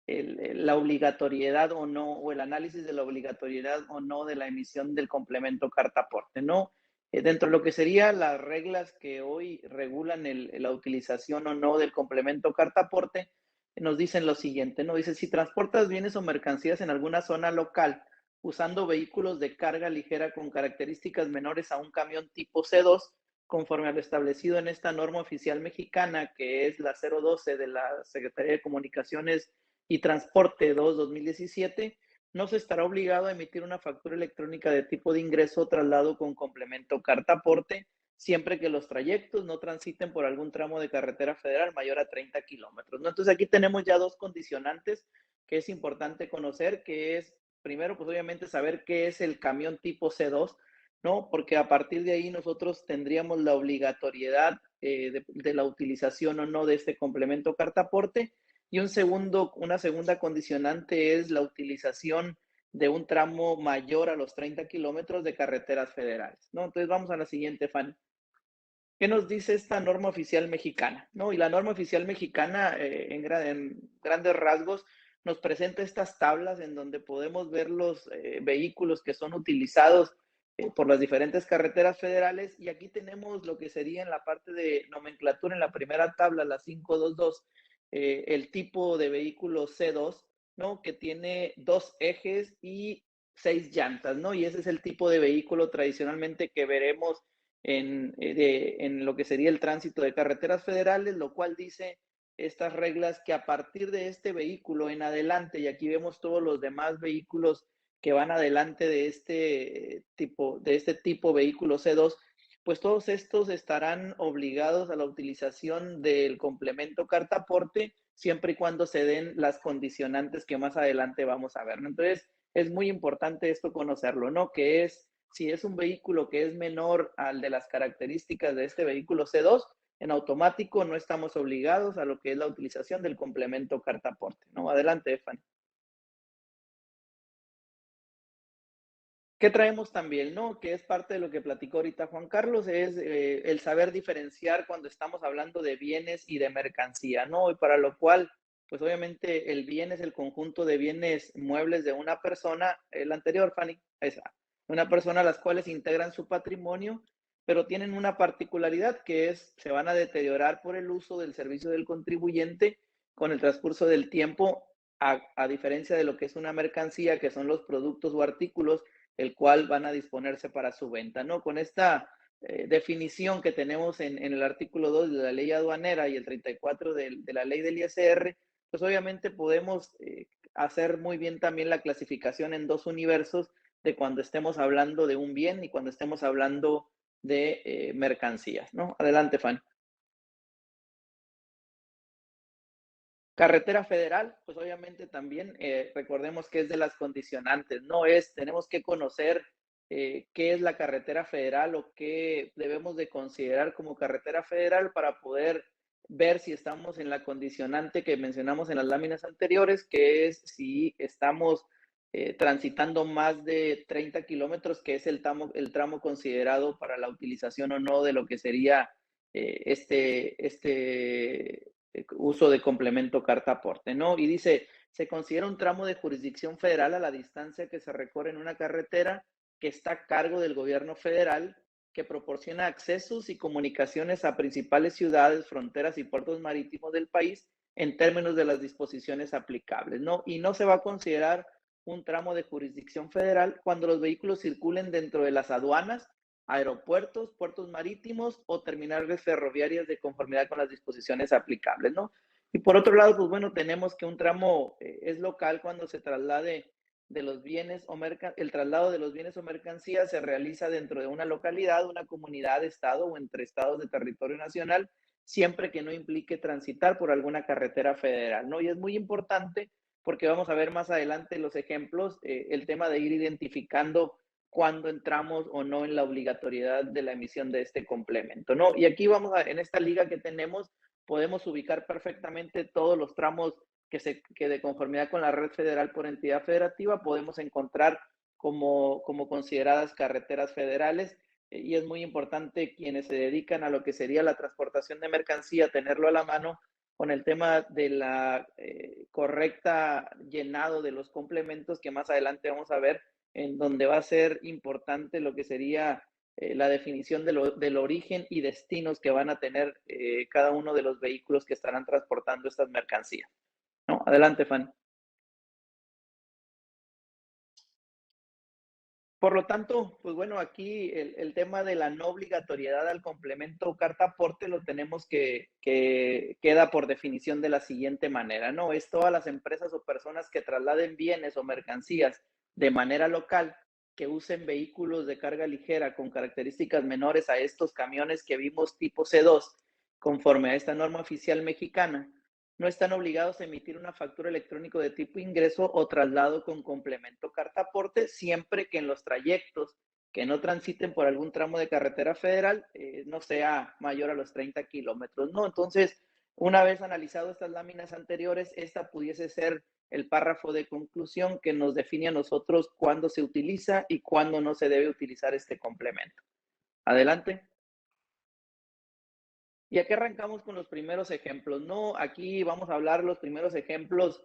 la obligatoriedad o no, o el análisis de la obligatoriedad o no de la emisión del complemento carta aporte, ¿no? Dentro de lo que serían las reglas que hoy regulan la utilización o no del complemento carta aporte, nos dicen lo siguiente, ¿no? Dice, si transportas bienes o mercancías en alguna zona local, usando vehículos de carga ligera con características menores a un camión tipo C2, conforme a lo establecido en esta norma oficial mexicana, que es la 012 de la Secretaría de Comunicaciones y Transporte 2-2017, no se estará obligado a emitir una factura electrónica de tipo de ingreso o traslado con complemento carta aporte, siempre que los trayectos no transiten por algún tramo de carretera federal mayor a 30 kilómetros, ¿no? Entonces aquí tenemos ya dos condicionantes que es importante conocer, que es primero, pues obviamente saber qué es el camión tipo C2, ¿no? Porque a partir de ahí nosotros tendríamos la obligatoriedad de la utilización o no de este complemento carta aporte. Y una segunda condicionante es la utilización de un tramo mayor a los 30 kilómetros de carreteras federales, ¿no? Entonces vamos a la siguiente, Fanny. ¿Qué nos dice esta norma oficial mexicana? ¿No? Y la norma oficial mexicana, en grandes rasgos, nos presenta estas tablas en donde podemos ver los vehículos que son utilizados por las diferentes carreteras federales. Y aquí tenemos lo que sería en la parte de nomenclatura, en la primera tabla, la 522, el tipo de vehículo C2, ¿no? Que tiene 2 ejes y 6 llantas, ¿no? Y ese es el tipo de vehículo tradicionalmente que veremos en lo que sería el tránsito de carreteras federales, lo cual dice estas reglas que a partir de este vehículo en adelante, y aquí vemos todos los demás vehículos que van adelante de este tipo vehículo C2, pues todos estos estarán obligados a la utilización del complemento carta aporte siempre y cuando se den las condicionantes que más adelante vamos a ver, ¿no? Entonces, es muy importante esto conocerlo, ¿no? Que es si es un vehículo que es menor al de las características de este vehículo C2, en automático no estamos obligados a lo que es la utilización del complemento carta aporte, ¿no? Adelante, Fanny. ¿Qué traemos también, no? Que es parte de lo que platicó ahorita Juan Carlos, es el saber diferenciar cuando estamos hablando de bienes y de mercancía, ¿no? Y para lo cual, pues obviamente el bien es el conjunto de bienes muebles de una persona, el anterior, Fanny, esa, una persona a las cuales integran su patrimonio, pero tienen una particularidad que es, se van a deteriorar por el uso del servicio del contribuyente con el transcurso del tiempo, a diferencia de lo que es una mercancía, que son los productos o artículos el cual van a disponerse para su venta, ¿no? Con esta definición que tenemos en el artículo 2 de la ley aduanera y el 34 de la ley del ISR, pues obviamente podemos hacer muy bien también la clasificación en dos universos de cuando estemos hablando de un bien y cuando estemos hablando de mercancías, ¿no? Adelante, Fanny. Carretera federal, pues obviamente también recordemos que es de las condicionantes, tenemos que conocer qué es la carretera federal o qué debemos de considerar como carretera federal para poder ver si estamos en la condicionante que mencionamos en las láminas anteriores, que es si estamos transitando más de 30 kilómetros, que es el tramo considerado para la utilización o no de lo que sería uso de complemento carta aporte, ¿no? Y dice, se considera un tramo de jurisdicción federal a la distancia que se recorre en una carretera que está a cargo del gobierno federal, que proporciona accesos y comunicaciones a principales ciudades, fronteras y puertos marítimos del país en términos de las disposiciones aplicables, ¿no? Y no se va a considerar un tramo de jurisdicción federal cuando los vehículos circulen dentro de las aduanas, aeropuertos, puertos marítimos o terminales ferroviarias de conformidad con las disposiciones aplicables, ¿no? Y por otro lado, pues bueno, tenemos que un tramo es local cuando se traslade de los bienes o el traslado de los bienes o mercancías se realiza dentro de una localidad, una comunidad, estado o entre estados de territorio nacional, siempre que no implique transitar por alguna carretera federal, ¿no? Y es muy importante porque vamos a ver más adelante los ejemplos, el tema de ir identificando cuándo entramos o no en la obligatoriedad de la emisión de este complemento, ¿no? Y aquí en esta liga que tenemos, podemos ubicar perfectamente todos los tramos que de conformidad con la red federal por entidad federativa podemos encontrar como consideradas carreteras federales, y es muy importante quienes se dedican a lo que sería la transportación de mercancía, tenerlo a la mano con el tema de la correcta llenado de los complementos que más adelante vamos a ver, en donde va a ser importante lo que sería la definición del origen y destinos que van a tener cada uno de los vehículos que estarán transportando estas mercancías. No, adelante, Fanny. Por lo tanto, pues bueno, aquí el tema de la no obligatoriedad al complemento carta aporte lo tenemos que queda por definición de la siguiente manera, ¿no? Es todas las empresas o personas que trasladen bienes o mercancías de manera local, que usen vehículos de carga ligera con características menores a estos camiones que vimos tipo C2, conforme a esta norma oficial mexicana, no están obligados a emitir una factura electrónica de tipo ingreso o traslado con complemento carta aporte, siempre que en los trayectos que no transiten por algún tramo de carretera federal no sea mayor a los 30 kilómetros, ¿no? Entonces, una vez analizado estas láminas anteriores, esta pudiese ser el párrafo de conclusión que nos define a nosotros cuándo se utiliza y cuándo no se debe utilizar este complemento. Adelante. Y aquí arrancamos con los primeros ejemplos, ¿no? Aquí vamos a hablar los primeros ejemplos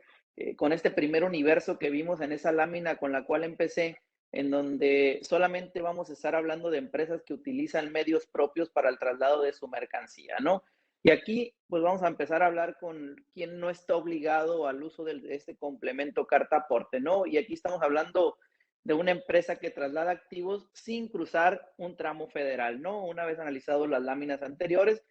con este primer universo que vimos en esa lámina con la cual empecé, en donde solamente vamos a estar hablando de empresas que utilizan medios propios para el traslado de su mercancía, ¿no? Y aquí, pues vamos a empezar a hablar con quien no está obligado al uso de este complemento carta aporte, ¿no? Y aquí estamos hablando de una empresa que traslada activos sin cruzar un tramo federal, ¿no? Una vez analizado las láminas anteriores,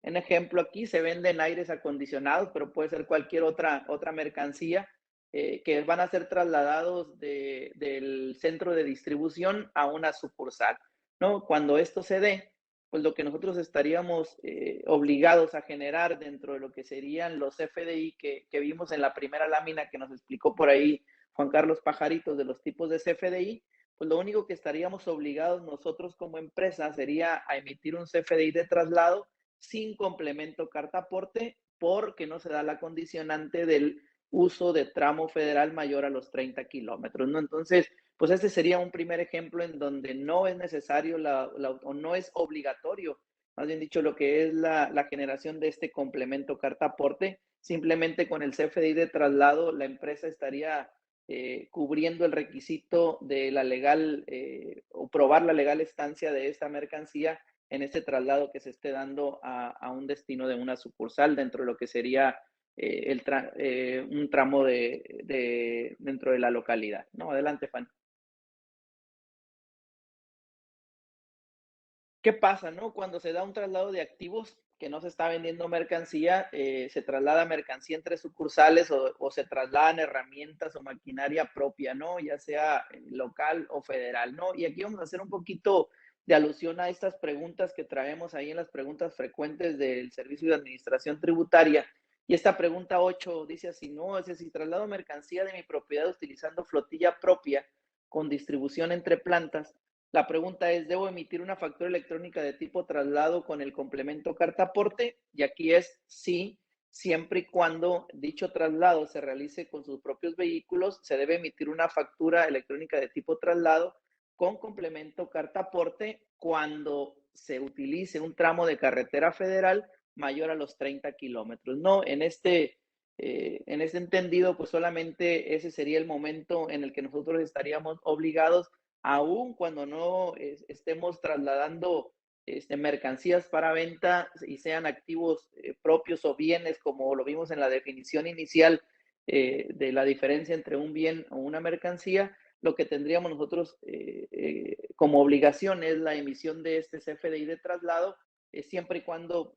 en ejemplo, aquí se venden aires acondicionados, pero puede ser cualquier otra mercancía que van a ser trasladados del centro de distribución a una sucursal, ¿no? Cuando esto se dé, pues lo que nosotros estaríamos obligados a generar dentro de lo que serían los CFDI que vimos en la primera lámina que nos explicó por ahí Juan Carlos Pajaritos de los tipos de CFDI, pues lo único que estaríamos obligados nosotros como empresa sería a emitir un CFDI de traslado sin complemento carta aporte porque no se da la condicionante del uso de tramo federal mayor a los 30 kilómetros, ¿no? Entonces, pues este sería un primer ejemplo en donde no es necesario o no es obligatorio, más bien dicho, lo que es la generación de este complemento carta aporte. Simplemente con el CFDI de traslado, la empresa estaría cubriendo el requisito de la legal o probar la legal estancia de esta mercancía en este traslado que se esté dando a un destino de una sucursal dentro de lo que sería un tramo dentro de la localidad, ¿no? Adelante, Fanny. ¿Qué pasa, no? Cuando se da un traslado de activos que no se está vendiendo mercancía, se traslada mercancía entre sucursales o se trasladan herramientas o maquinaria propia, ¿no? Ya sea local o federal, ¿no? Y aquí vamos a hacer un poquito de alusión a estas preguntas que traemos ahí en las preguntas frecuentes del Servicio de Administración Tributaria. Y esta pregunta 8 dice así, no, es decir, si traslado mercancía de mi propiedad utilizando flotilla propia con distribución entre plantas, la pregunta es, ¿debo emitir una factura electrónica de tipo traslado con el complemento carta aporte? Y aquí es sí, siempre y cuando dicho traslado se realice con sus propios vehículos, se debe emitir una factura electrónica de tipo traslado con complemento carta aporte cuando se utilice un tramo de carretera federal mayor a los 30 kilómetros. No, en este entendido, pues solamente ese sería el momento en el que nosotros estaríamos obligados, aun cuando no estemos trasladando mercancías para venta y sean activos propios o bienes, como lo vimos en la definición inicial de la diferencia entre un bien o una mercancía. Lo que tendríamos nosotros como obligación es la emisión de este CFDI de traslado, siempre y cuando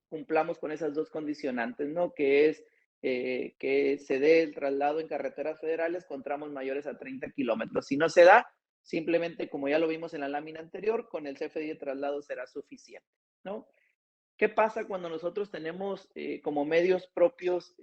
cumplamos con esas dos condicionantes, ¿no? Que es que se dé el traslado en carreteras federales con tramos mayores a 30 kilómetros. Si no se da, simplemente, como ya lo vimos en la lámina anterior, con el CFDI de traslado será suficiente, ¿no? ¿Qué pasa cuando nosotros tenemos como medios propios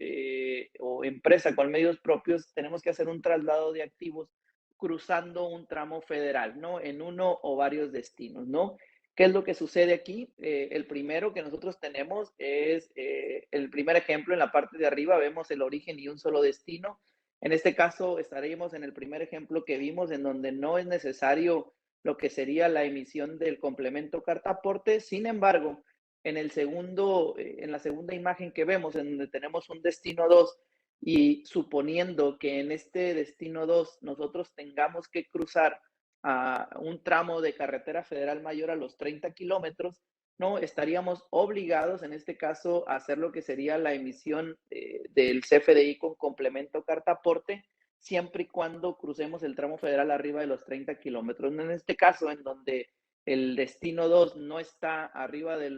o empresa con medios propios, tenemos que hacer un traslado de activos cruzando un tramo federal, ¿no? En uno o varios destinos, ¿no? ¿Qué es lo que sucede aquí? El primero que nosotros tenemos es el primer ejemplo en la parte de arriba, vemos el origen y un solo destino. En este caso estaríamos en el primer ejemplo que vimos, en donde no es necesario lo que sería la emisión del complemento carta aporte. Sin embargo, en la segunda imagen que vemos, en donde tenemos un destino 2, y suponiendo que en este destino 2 nosotros tengamos que cruzar a un tramo de carretera federal mayor a los 30 kilómetros, no estaríamos obligados en este caso a hacer lo que sería la emisión del CFDI con complemento carta aporte, siempre y cuando crucemos el tramo federal arriba de los 30 kilómetros. En este caso, en donde el destino 2 no está arriba de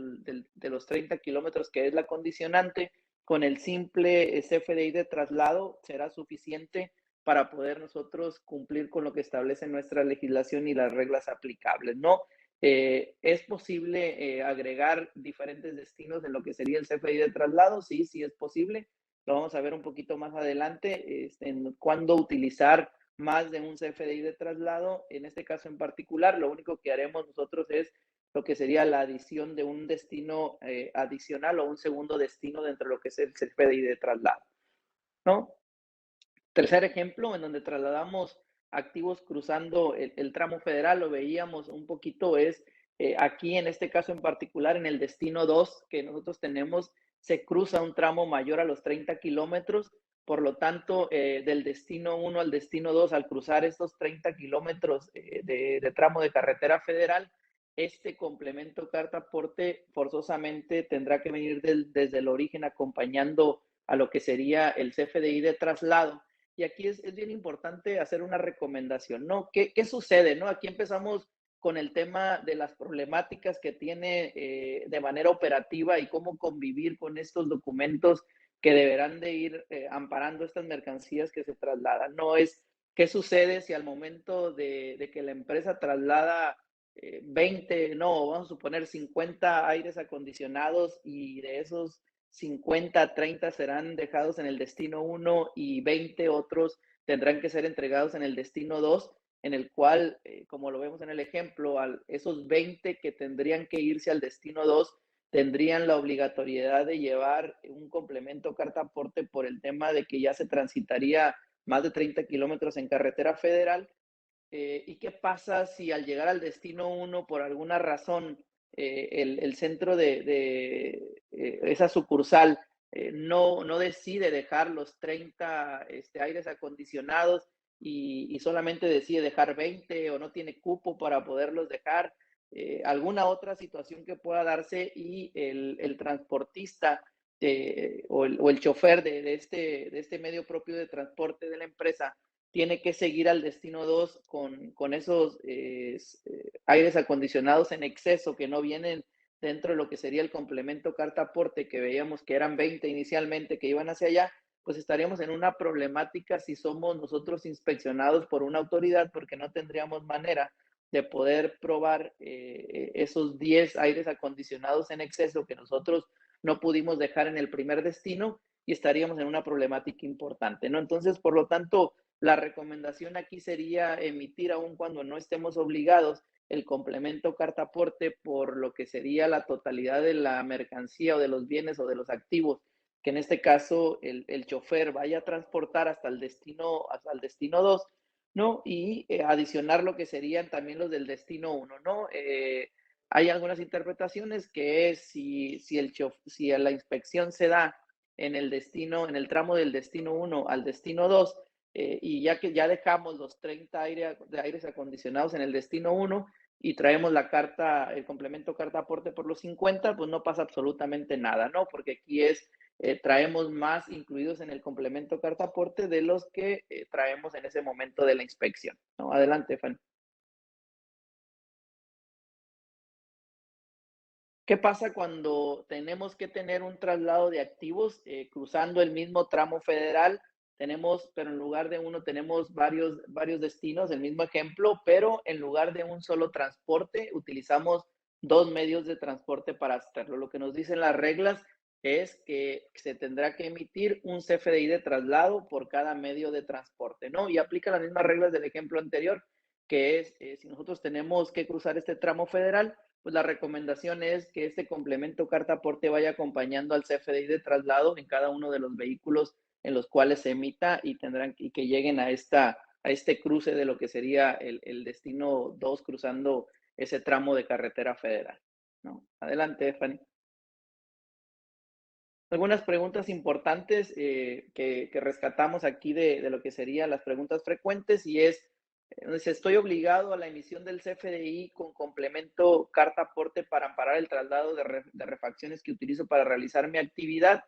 los 30 kilómetros, que es la condicionante, con el simple CFDI de traslado será suficiente para poder nosotros cumplir con lo que establece nuestra legislación y las reglas aplicables, ¿no? ¿Es posible agregar diferentes destinos en lo que sería el CFDI de traslado? Sí, sí es posible. Lo vamos a ver un poquito más adelante, en cuándo utilizar más de un CFDI de traslado. En este caso en particular, lo único que haremos nosotros es lo que sería la adición de un destino adicional o un segundo destino dentro de lo que es el CFDI de traslado, ¿no? Tercer ejemplo, en donde trasladamos activos cruzando el tramo federal, lo veíamos un poquito, es aquí en este caso en particular, en el destino 2 que nosotros tenemos, se cruza un tramo mayor a los 30 kilómetros, por lo tanto, del destino 1 al destino 2, al cruzar estos 30 kilómetros de tramo de carretera federal, este complemento carta aporte forzosamente tendrá que venir desde el origen acompañando a lo que sería el CFDI de traslado. Y aquí es bien importante hacer una recomendación, ¿no? ¿Qué sucede, no? Aquí empezamos con el tema de las problemáticas que tiene de manera operativa y cómo convivir con estos documentos que deberán de ir amparando estas mercancías que se trasladan. No es qué sucede si al momento de que la empresa traslada 20, no, vamos a suponer 50 aires acondicionados y de esos 50, 30 serán dejados en el destino 1 y 20 otros tendrán que ser entregados en el destino 2, en el cual, como lo vemos en el ejemplo, esos 20 que tendrían que irse al destino 2 tendrían la obligatoriedad de llevar un complemento carta aporte por el tema de que ya se transitaría más de 30 kilómetros en carretera federal. ¿Y qué pasa si al llegar al destino 1 por alguna razón el centro de esa sucursal no decide dejar los 30 aires acondicionados y solamente decide dejar 20 o no tiene cupo para poderlos dejar? Alguna otra situación que pueda darse y el transportista o el chofer de este medio propio de transporte de la empresa tiene que seguir al destino 2 con esos aires acondicionados en exceso que no vienen dentro de lo que sería el complemento carta aporte, que veíamos que eran 20 inicialmente que iban hacia allá, pues estaríamos en una problemática si somos nosotros inspeccionados por una autoridad, porque no tendríamos manera de poder probar esos 10 aires acondicionados en exceso que nosotros no pudimos dejar en el primer destino y estaríamos en una problemática importante, ¿no? Entonces, por lo tanto, la recomendación aquí sería emitir, aun cuando no estemos obligados, el complemento carta aporte por lo que sería la totalidad de la mercancía o de los bienes o de los activos, que en este caso el chofer vaya a transportar hasta el destino 2, ¿no? Y adicionar lo que serían también los del destino 1, ¿no? Hay algunas interpretaciones que es si la inspección se da en el tramo del destino 1 al destino 2, y ya que ya dejamos los 30 aires acondicionados en el destino 1 y traemos el complemento carta aporte por los 50, pues no pasa absolutamente nada, ¿no? Porque aquí traemos más incluidos en el complemento carta aporte de los que traemos en ese momento de la inspección, ¿no? Adelante, Fanny. ¿Qué pasa cuando tenemos que tener un traslado de activos cruzando el mismo tramo federal? Pero en lugar de uno tenemos varios destinos, el mismo ejemplo, pero en lugar de un solo transporte, utilizamos 2 medios de transporte para hacerlo. Lo que nos dicen las reglas es que se tendrá que emitir un CFDI de traslado por cada medio de transporte, ¿no? Y aplica las mismas reglas del ejemplo anterior, que es si nosotros tenemos que cruzar este tramo federal, pues la recomendación es que este complemento carta aporte vaya acompañando al CFDI de traslado en cada uno de los vehículos en los cuales se emita y que lleguen a este cruce de lo que sería el destino 2 cruzando ese tramo de carretera federal, ¿no? Adelante, Fanny. Algunas preguntas importantes que rescatamos aquí de lo que serían las preguntas frecuentes y es, estoy obligado a la emisión del CFDI con complemento carta aporte para amparar el traslado de refacciones que utilizo para realizar mi actividad.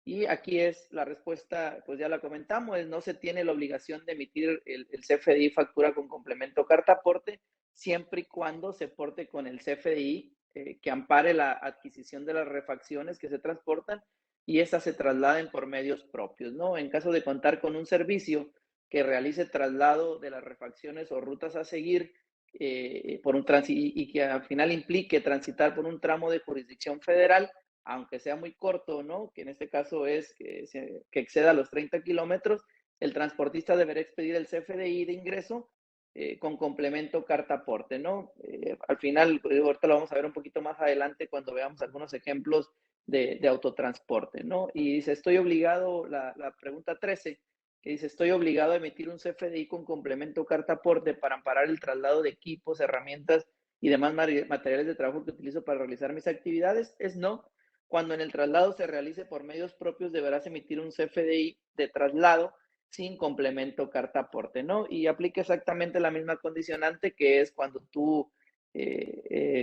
Y aquí es la respuesta, pues ya la comentamos, no se tiene la obligación de emitir el CFDI factura con complemento carta aporte, siempre y cuando se porte con el CFDI que ampare la adquisición de las refacciones que se transportan y estas se trasladen por medios propios, ¿no? En caso de contar con un servicio que realice traslado de las refacciones o rutas a seguir y que al final implique transitar por un tramo de jurisdicción federal, aunque sea muy corto, ¿no? Que en este caso es que exceda los 30 kilómetros, el transportista deberá expedir el CFDI de ingreso con complemento carta aporte, ¿no? Al final, ahorita lo vamos a ver un poquito más adelante cuando veamos algunos ejemplos de autotransporte, ¿no? Y dice, estoy obligado, la pregunta 13, que dice, estoy obligado a emitir un CFDI con complemento carta aporte para amparar el traslado de equipos, herramientas y demás materiales de trabajo que utilizo para realizar mis actividades. Es no. Cuando en el traslado se realice por medios propios, deberás emitir un CFDI de traslado sin complemento carta aporte, ¿no? Y aplica exactamente la misma condicionante que es cuando tú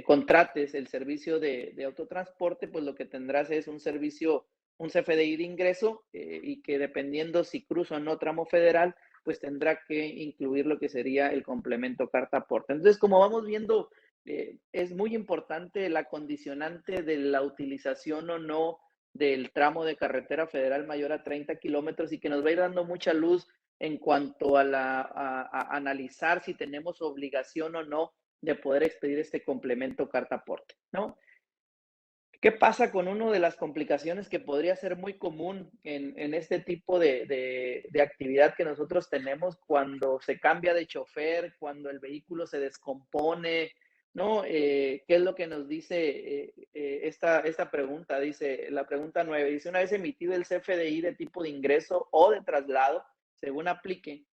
contrates el servicio de autotransporte, pues lo que tendrás es un CFDI de ingreso y que dependiendo si cruzo o no tramo federal, pues tendrá que incluir lo que sería el complemento carta aporte. Entonces, como vamos viendo, es muy importante la condicionante de la utilización o no del tramo de carretera federal mayor a 30 kilómetros y que nos va a ir dando mucha luz en cuanto a analizar si tenemos obligación o no de poder expedir este complemento carta aporte, ¿no? ¿Qué pasa con una de las complicaciones que podría ser muy común en este tipo de actividad que nosotros tenemos cuando se cambia de chofer, cuando el vehículo se descompone, ¿no? ¿Qué es lo que nos dice esta pregunta? Dice, la pregunta 9, dice, una vez emitido el CFDI de tipo de ingreso o de traslado, según aplique,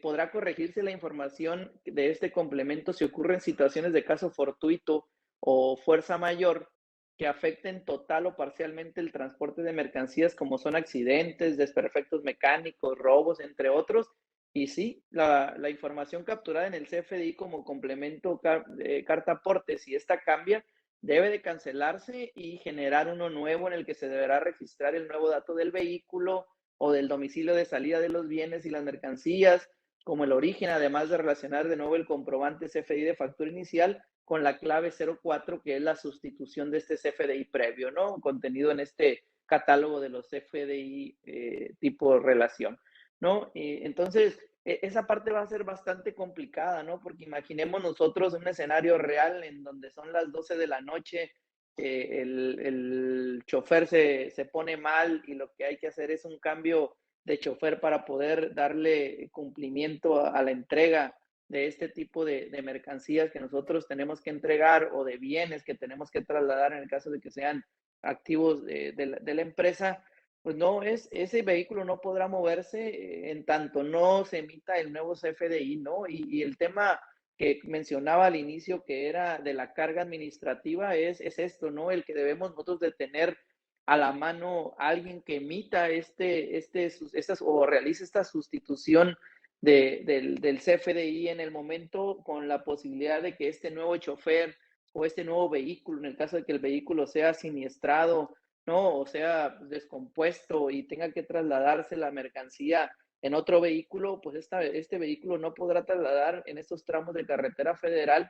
podrá corregirse la información de este complemento si ocurren situaciones de caso fortuito o fuerza mayor que afecten total o parcialmente el transporte de mercancías, como son accidentes, desperfectos mecánicos, robos, entre otros. Y sí, la información capturada en el CFDI como complemento carta aporte, si esta cambia, debe de cancelarse y generar uno nuevo en el que se deberá registrar el nuevo dato del vehículo o del domicilio de salida de los bienes y las mercancías, como el origen, además de relacionar de nuevo el comprobante CFDI de factura inicial con la clave 04, que es la sustitución de este CFDI previo, ¿no? Contenido en este catálogo de los CFDI tipo relación, ¿no? Entonces, esa parte va a ser bastante complicada, ¿no? Porque imaginemos nosotros un escenario real en donde son las 12 de la noche, el chofer se pone mal y lo que hay que hacer es un cambio de chofer para poder darle cumplimiento a la entrega de este tipo de mercancías que nosotros tenemos que entregar o de bienes que tenemos que trasladar en el caso de que sean activos de la empresa, pues no es, ese vehículo no podrá moverse en tanto no se emita el nuevo CFDI, ¿no? Y el tema que mencionaba al inicio, que era de la carga administrativa, es esto, ¿no? El que debemos nosotros de tener a la mano a alguien que emita o realice esta sustitución del CFDI en el momento, con la posibilidad de que este nuevo chofer o este nuevo vehículo, en el caso de que el vehículo sea siniestrado, ¿no? O sea, descompuesto y tenga que trasladarse la mercancía en otro vehículo, pues este vehículo no podrá trasladar en estos tramos de carretera federal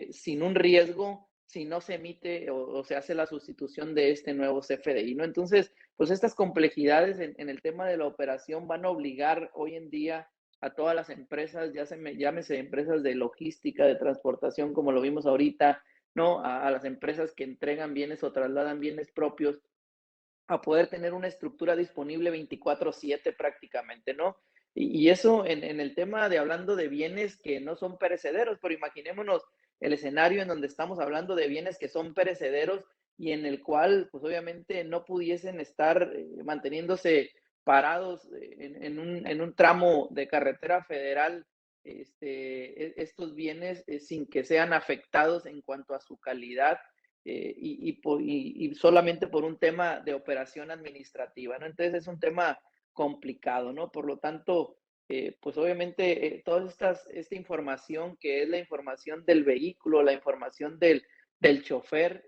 sin un riesgo si no se emite o se hace la sustitución de este nuevo CFDI, ¿no? Entonces, pues estas complejidades en el tema de la operación van a obligar hoy en día a todas las empresas, llámese empresas de logística, de transportación, como lo vimos ahorita, ¿no? A las empresas que entregan bienes o trasladan bienes propios, a poder tener una estructura disponible 24/7 prácticamente, ¿no? Y eso en el tema de hablando de bienes que no son perecederos, pero imaginémonos el escenario en donde estamos hablando de bienes que son perecederos y en el cual, pues obviamente no pudiesen estar manteniéndose parados en un tramo de carretera federal, estos bienes sin que sean afectados en cuanto a su calidad y solamente por un tema de operación administrativa, ¿no? Entonces es un tema complicado, ¿no? Por lo tanto, pues obviamente toda esta información que es la información del vehículo, la información del chofer,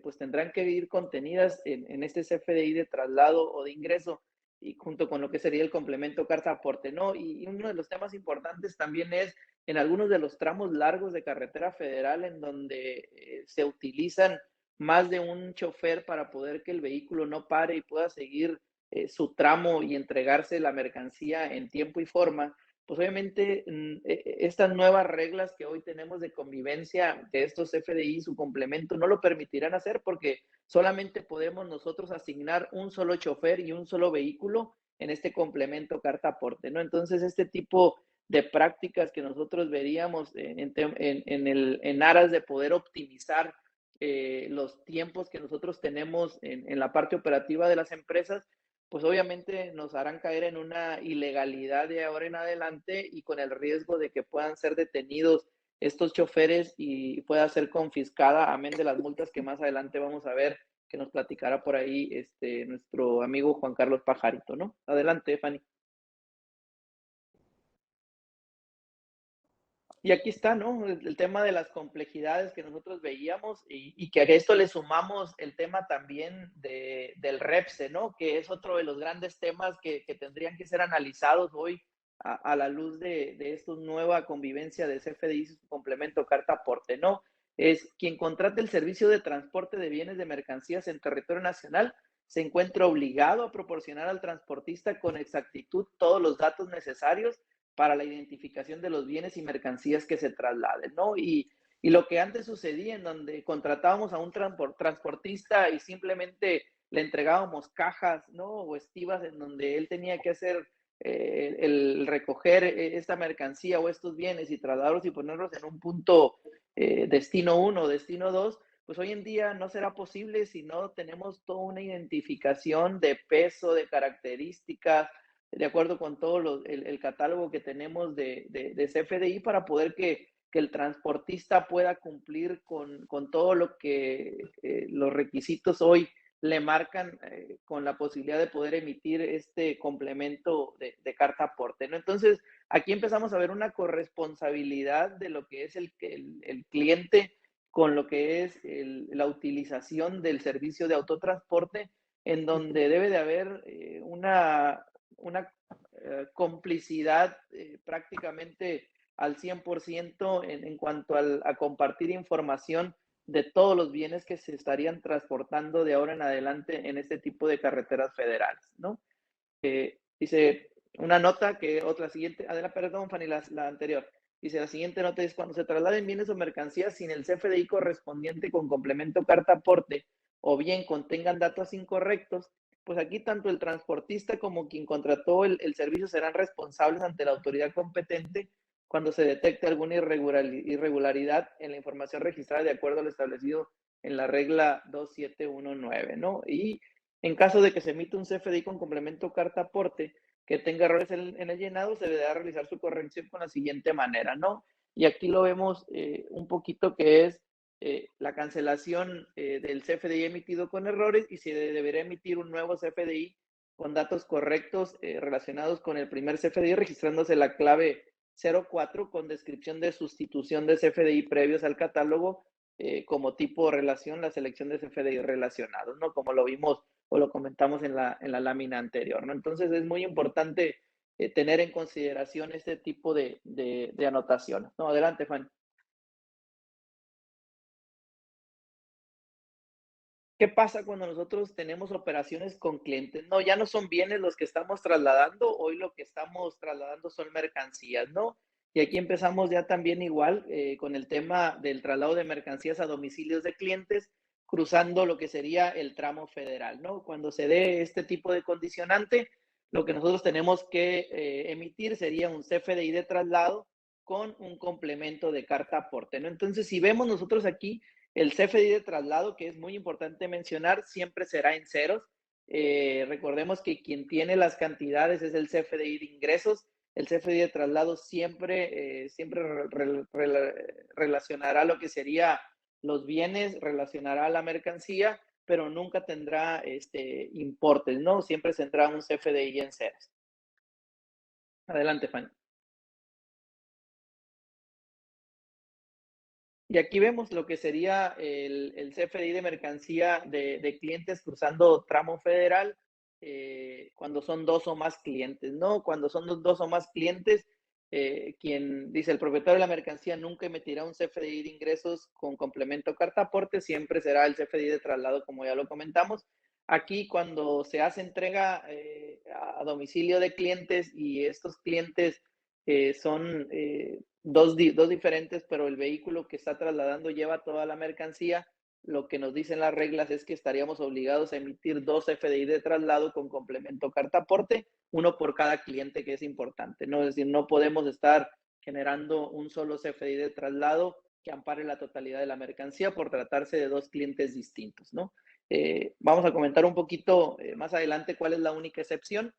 pues tendrán que ir contenidas en este CFDI de traslado o de ingreso y junto con lo que sería el complemento carta aporte, ¿no? Y uno de los temas importantes también es en algunos de los tramos largos de carretera federal en donde se utilizan más de un chofer para poder que el vehículo no pare y pueda seguir su tramo y entregarse la mercancía en tiempo y forma, pues obviamente estas nuevas reglas que hoy tenemos de convivencia de estos FDI, su complemento, no lo permitirán hacer porque solamente podemos nosotros asignar un solo chofer y un solo vehículo en este complemento carta aporte, ¿no? Entonces, este tipo de prácticas que nosotros veríamos en aras de poder optimizar los tiempos que nosotros tenemos en la parte operativa de las empresas, pues obviamente nos harán caer en una ilegalidad de ahora en adelante y con el riesgo de que puedan ser detenidos estos choferes y pueda ser confiscada, amén de las multas que más adelante vamos a ver que nos platicará por ahí nuestro amigo Juan Carlos Pajarito, ¿no? Adelante, Fanny. Y aquí está, ¿no? El tema de las complejidades que nosotros veíamos y que a esto le sumamos el tema también del REPSE, ¿no? Que es otro de los grandes temas que tendrían que ser analizados hoy a la luz de esta nueva convivencia de CFDI, su complemento carta aporte, ¿no? Es quien contrate el servicio de transporte de bienes de mercancías en territorio nacional se encuentra obligado a proporcionar al transportista con exactitud todos los datos necesarios para la identificación de los bienes y mercancías que se trasladen, ¿no? Y lo que antes sucedía en donde contratábamos a un transportista y simplemente le entregábamos cajas, ¿no? O estivas en donde él tenía que hacer el recoger esta mercancía o estos bienes y trasladarlos y ponerlos en un punto destino 1 o destino 2, pues hoy en día no será posible si no tenemos toda una identificación de peso, de características, de acuerdo con todo el catálogo que tenemos de CFDI para poder que el transportista pueda cumplir con todo lo que los requisitos hoy le marcan con la posibilidad de poder emitir este complemento de carta aporte, ¿no? Entonces, aquí empezamos a ver una corresponsabilidad de lo que es el cliente con lo que es la utilización del servicio de autotransporte, en donde debe de haber una complicidad prácticamente al 100% en cuanto a compartir información de todos los bienes que se estarían transportando de ahora en adelante en este tipo de carreteras federales, ¿no? Dice, una nota que otra siguiente, adelante, perdón, Fanny, la anterior. Dice, la siguiente nota es cuando se trasladen bienes o mercancías sin el CFDI correspondiente con complemento carta aporte o bien contengan datos incorrectos, pues aquí tanto el transportista como quien contrató el servicio serán responsables ante la autoridad competente cuando se detecte alguna irregularidad en la información registrada de acuerdo a lo establecido en la regla 2719, ¿no? Y en caso de que se emita un CFDI con complemento carta aporte que tenga errores en el llenado, se deberá realizar su corrección con la siguiente manera, ¿no? Y aquí lo vemos un poquito que es la cancelación del CFDI emitido con errores y se deberá emitir un nuevo CFDI con datos correctos relacionados con el primer CFDI, registrándose la clave 04 con descripción de sustitución de CFDI previos al catálogo como tipo de relación, la selección de CFDI relacionados, ¿no? Como lo vimos o lo comentamos en la lámina anterior, ¿no? Entonces es muy importante tener en consideración este tipo de anotaciones, ¿no? Adelante, Fanny. ¿Qué pasa cuando nosotros tenemos operaciones con clientes? No, ya no son bienes los que estamos trasladando, hoy lo que estamos trasladando son mercancías, ¿no? Y aquí empezamos ya también igual con el tema del traslado de mercancías a domicilios de clientes, cruzando lo que sería el tramo federal, ¿no? Cuando se dé este tipo de condicionante, lo que nosotros tenemos que emitir sería un CFDI de traslado con un complemento de carta aporte, ¿no? Entonces, si vemos nosotros aquí, el CFDI de traslado, que es muy importante mencionar, siempre será en ceros. Recordemos que quien tiene las cantidades es el CFDI de ingresos. El CFDI de traslado siempre relacionará lo que sería los bienes, relacionará la mercancía, pero nunca tendrá importes, ¿no? Siempre tendrá un CFDI en ceros. Adelante, Fanny. Y aquí vemos lo que sería el CFDI de mercancía de clientes cruzando tramo federal cuando son dos o más clientes, ¿no? Cuando son dos o más clientes, quien dice el propietario de la mercancía nunca emitirá un CFDI de ingresos con complemento carta aporte, siempre será el CFDI de traslado, como ya lo comentamos. Aquí cuando se hace entrega a domicilio de clientes y estos clientes son dos diferentes, pero el vehículo que está trasladando lleva toda la mercancía, lo que nos dicen las reglas es que estaríamos obligados a emitir dos FDI de traslado con complemento carta aporte, uno por cada cliente, que es importante, ¿no? Es decir, no podemos estar generando un solo CFDI de traslado que ampare la totalidad de la mercancía por tratarse de dos clientes distintos, ¿no? Vamos a comentar un poquito más adelante cuál es la única excepción.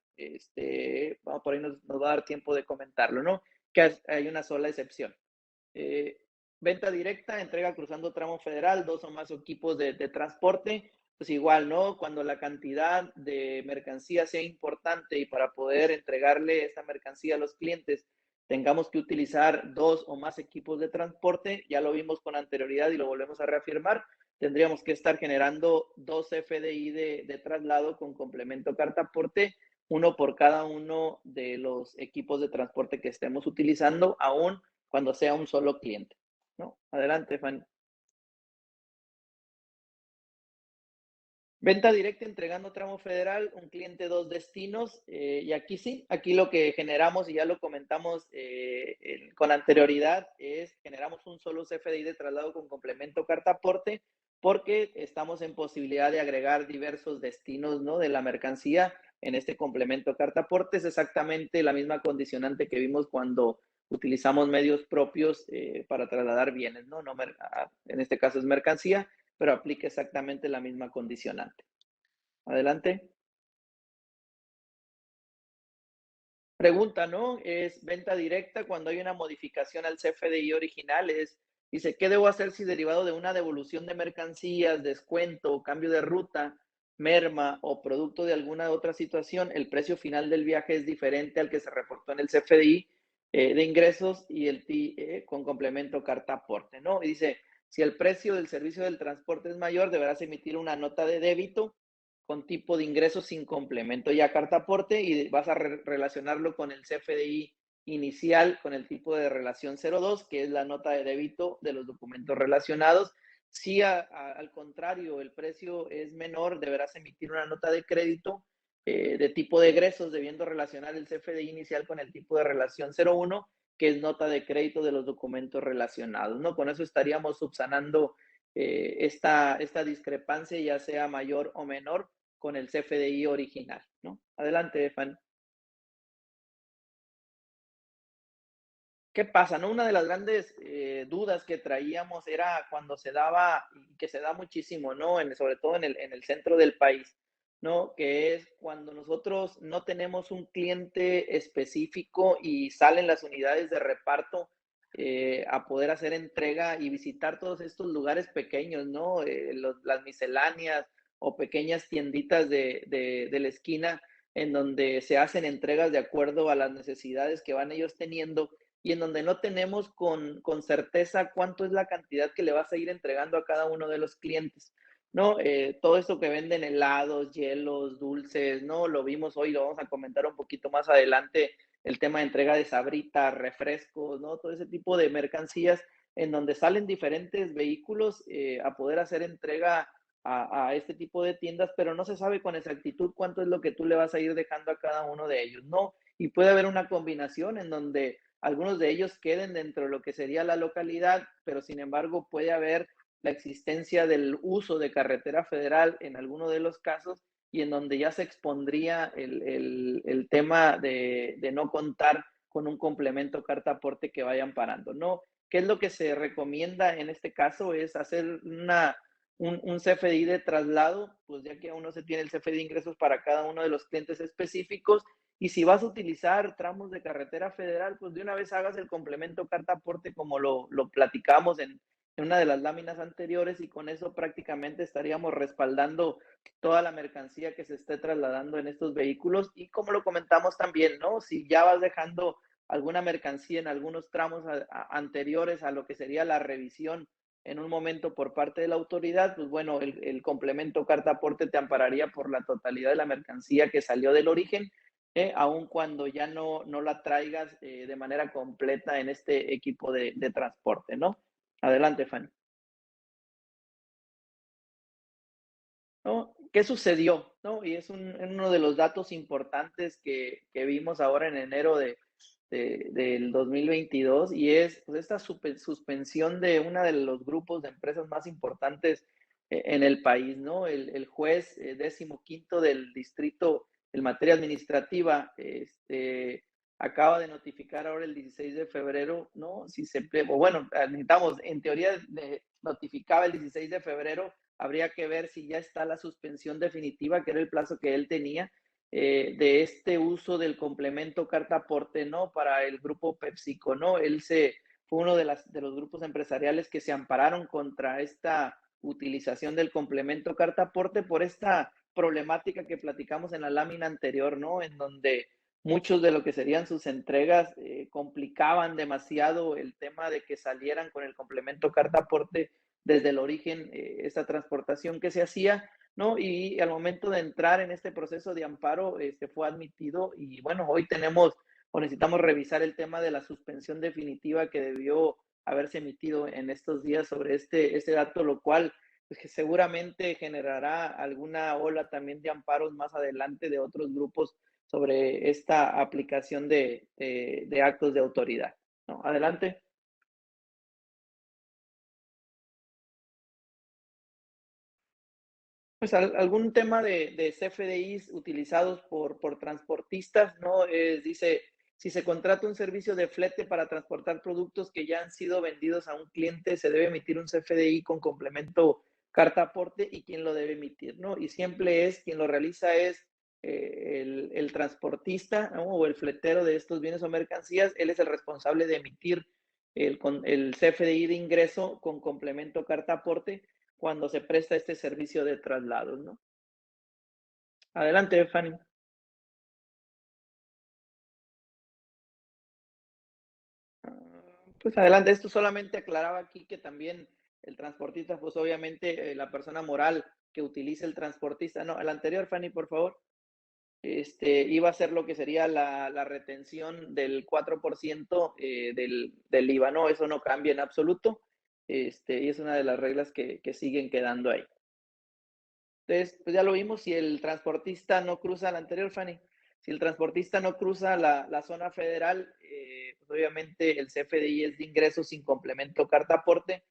Por ahí nos va a dar tiempo de comentarlo, ¿no? Que hay una sola excepción. Venta directa, entrega cruzando tramo federal, dos o más equipos de transporte, pues igual, ¿no? Cuando la cantidad de mercancía sea importante y para poder entregarle esta mercancía a los clientes tengamos que utilizar dos o más equipos de transporte, ya lo vimos con anterioridad y lo volvemos a reafirmar, tendríamos que estar generando dos FDI de traslado con complemento carta aporte, uno por cada uno de los equipos de transporte que estemos utilizando, aún cuando sea un solo cliente, ¿no? Adelante, Fanny. Venta directa entregando tramo federal, un cliente, dos destinos. Y aquí sí, aquí lo que generamos, y ya lo comentamos con anterioridad, es generamos un solo CFDI de traslado con complemento carta aporte, porque estamos en posibilidad de agregar diversos destinos, ¿no? De la mercancía en este complemento carta aporte. Es exactamente la misma condicionante que vimos cuando utilizamos medios propios para trasladar bienes, ¿no? En este caso es mercancía, pero aplica exactamente la misma condicionante. Adelante. Pregunta, ¿no? Es venta directa cuando hay una modificación al CFDI original. Dice, ¿qué debo hacer si derivado de una devolución de mercancías, descuento, cambio de ruta, merma o producto de alguna otra situación, el precio final del viaje es diferente al que se reportó en el CFDI de ingresos y el TI con complemento carta aporte, ¿no? Y dice, si el precio del servicio del transporte es mayor, deberás emitir una nota de débito con tipo de ingresos sin complemento ya carta aporte y vas a relacionarlo con el CFDI inicial con el tipo de relación 02, que es la nota de débito de los documentos relacionados. Si al contrario el precio es menor, deberás emitir una nota de crédito de tipo de egresos, debiendo relacionar el CFDI inicial con el tipo de relación 01, que es nota de crédito de los documentos relacionados, ¿no? Con eso estaríamos subsanando esta discrepancia, ya sea mayor o menor, con el CFDI original, ¿no? Adelante, Fanny. ¿Qué pasa? ¿No? Una de las grandes dudas que traíamos era cuando se daba, y que se da muchísimo, ¿no? Sobre todo en el centro del país, ¿no? Que es cuando nosotros no tenemos un cliente específico y salen las unidades de reparto a poder hacer entrega y visitar todos estos lugares pequeños, ¿no? Las misceláneas o pequeñas tienditas de la esquina en donde se hacen entregas de acuerdo a las necesidades que van ellos teniendo y en donde no tenemos con certeza cuánto es la cantidad que le vas a ir entregando a cada uno de los clientes, ¿no? Todo esto que venden helados, hielos, dulces, ¿no? Lo vimos hoy, lo vamos a comentar un poquito más adelante, el tema de entrega de sabritas, refrescos, ¿no? Todo ese tipo de mercancías en donde salen diferentes vehículos a poder hacer entrega a este tipo de tiendas, pero no se sabe con exactitud cuánto es lo que tú le vas a ir dejando a cada uno de ellos, ¿no? Y puede haber una combinación en donde algunos de ellos queden dentro de lo que sería la localidad, pero sin embargo puede haber la existencia del uso de carretera federal en alguno de los casos y en donde ya se expondría el tema de no contar con un complemento carta aporte que vayan parando, ¿no? ¿Qué es lo que se recomienda en este caso? Es hacer un CFDI de traslado, pues ya que aún no se tiene el CFDI de ingresos para cada uno de los clientes específicos, y si vas a utilizar tramos de carretera federal, pues de una vez hagas el complemento carta aporte como lo platicamos en una de las láminas anteriores y con eso prácticamente estaríamos respaldando toda la mercancía que se esté trasladando en estos vehículos y como lo comentamos también, ¿no? Si ya vas dejando alguna mercancía en algunos tramos anteriores a lo que sería la revisión en un momento por parte de la autoridad, pues bueno, el complemento carta aporte te ampararía por la totalidad de la mercancía que salió del origen, aun cuando ya no la traigas de manera completa en este equipo de transporte, ¿no? Adelante, Fanny. ¿No? ¿Qué sucedió? ¿No? Y es uno de los datos importantes que vimos ahora en enero del 2022 y es pues, esta suspensión de uno de los grupos de empresas más importantes en el país, ¿no? El juez 15º del distrito en materia administrativa acaba de notificar ahora el 16 de febrero, ¿no? Si se, o bueno, necesitamos, en teoría notificaba el 16 de febrero, habría que ver si ya está la suspensión definitiva, que era el plazo que él tenía, de este uso del complemento carta aporte, ¿no? Para el grupo PepsiCo, ¿no? Fue uno de los grupos empresariales que se ampararon contra esta utilización del complemento carta aporte por esta problemática que platicamos en la lámina anterior, ¿no? En donde muchos de lo que serían sus entregas complicaban demasiado el tema de que salieran con el complemento carta aporte desde el origen, esta transportación que se hacía, ¿no? Y al momento de entrar en este proceso de amparo, fue admitido y bueno, hoy tenemos o necesitamos revisar el tema de la suspensión definitiva que debió haberse emitido en estos días sobre este dato, lo cual pues, que seguramente generará alguna ola también de amparos más adelante de otros grupos sobre esta aplicación de actos de autoridad, ¿no? Adelante. Pues algún tema de CFDIs utilizados por transportistas, ¿no? Dice, si se contrata un servicio de flete para transportar productos que ya han sido vendidos a un cliente, se debe emitir un CFDI con complemento carta aporte y quién lo debe emitir, ¿no? Y siempre quien lo realiza es el transportista, ¿no? O el fletero de estos bienes o mercancías, él es el responsable de emitir el CFDI de ingreso con complemento carta aporte cuando se presta este servicio de traslados, ¿no? Adelante, Fanny. Pues adelante, esto solamente aclaraba aquí que también el transportista, pues obviamente la persona moral que utiliza el transportista, no, el anterior, Fanny, por favor, iba a ser lo que sería la retención del 4% del IVA, no, eso no cambia en absoluto, y es una de las reglas que siguen quedando ahí. Entonces, pues ya lo vimos, si el transportista no cruza la anterior, Fanny, si el transportista no cruza la zona federal, pues obviamente el CFDI es de ingresos sin complemento carta aporte.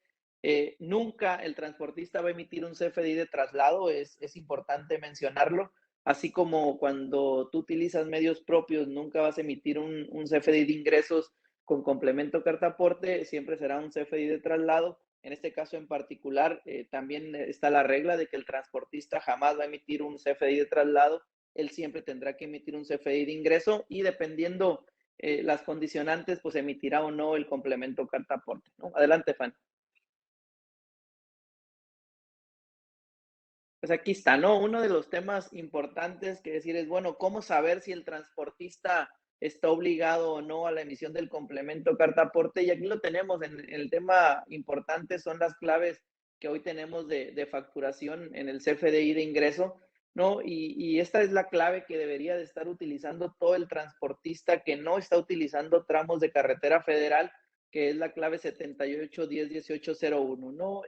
Nunca el transportista va a emitir un CFDI de traslado, es importante mencionarlo. Así como cuando tú utilizas medios propios, nunca vas a emitir un CFDI de ingresos con complemento carta aporte, siempre será un CFDI de traslado. En este caso en particular, también está la regla de que el transportista jamás va a emitir un CFDI de traslado, él siempre tendrá que emitir un CFDI de ingreso y dependiendo las condicionantes, pues emitirá o no el complemento carta aporte, ¿no? Adelante, Fanny. Pues aquí está, ¿no? Uno de los temas importantes que decir es, bueno, ¿cómo saber si el transportista está obligado o no a la emisión del complemento carta aporte? Y aquí lo tenemos, en el tema importante son las claves que hoy tenemos de facturación en el CFDI de ingreso, ¿no? Y esta es la clave que debería de estar utilizando todo el transportista que no está utilizando tramos de carretera federal, que es la clave 78101801, ¿no?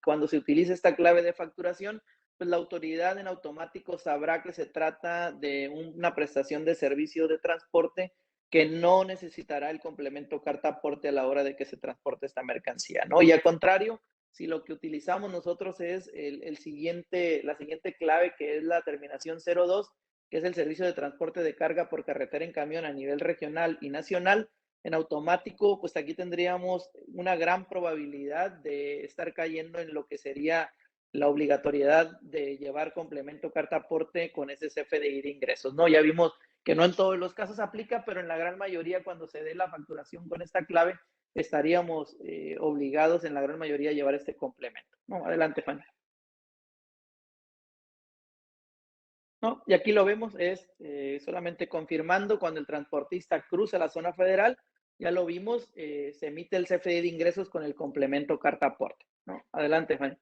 Cuando se utiliza esta clave de facturación, pues la autoridad en automático sabrá que se trata de una prestación de servicio de transporte que no necesitará el complemento carta aporte a la hora de que se transporte esta mercancía, ¿no? Y al contrario, si lo que utilizamos nosotros es la siguiente clave, que es la terminación 02, que es el servicio de transporte de carga por carretera en camión a nivel regional y nacional, en automático, pues aquí tendríamos una gran probabilidad de estar cayendo en lo que sería la obligatoriedad de llevar complemento carta aporte con ese CFDI de ingresos, ¿no? Ya vimos que no en todos los casos aplica, pero en la gran mayoría cuando se dé la facturación con esta clave, estaríamos obligados en la gran mayoría a llevar este complemento, ¿no? Adelante, Fanny. ¿No? Y aquí lo vemos, es solamente confirmando cuando el transportista cruza la zona federal, ya lo vimos, se emite el CFDI de ingresos con el complemento carta aporte, ¿no? Adelante, Fanny.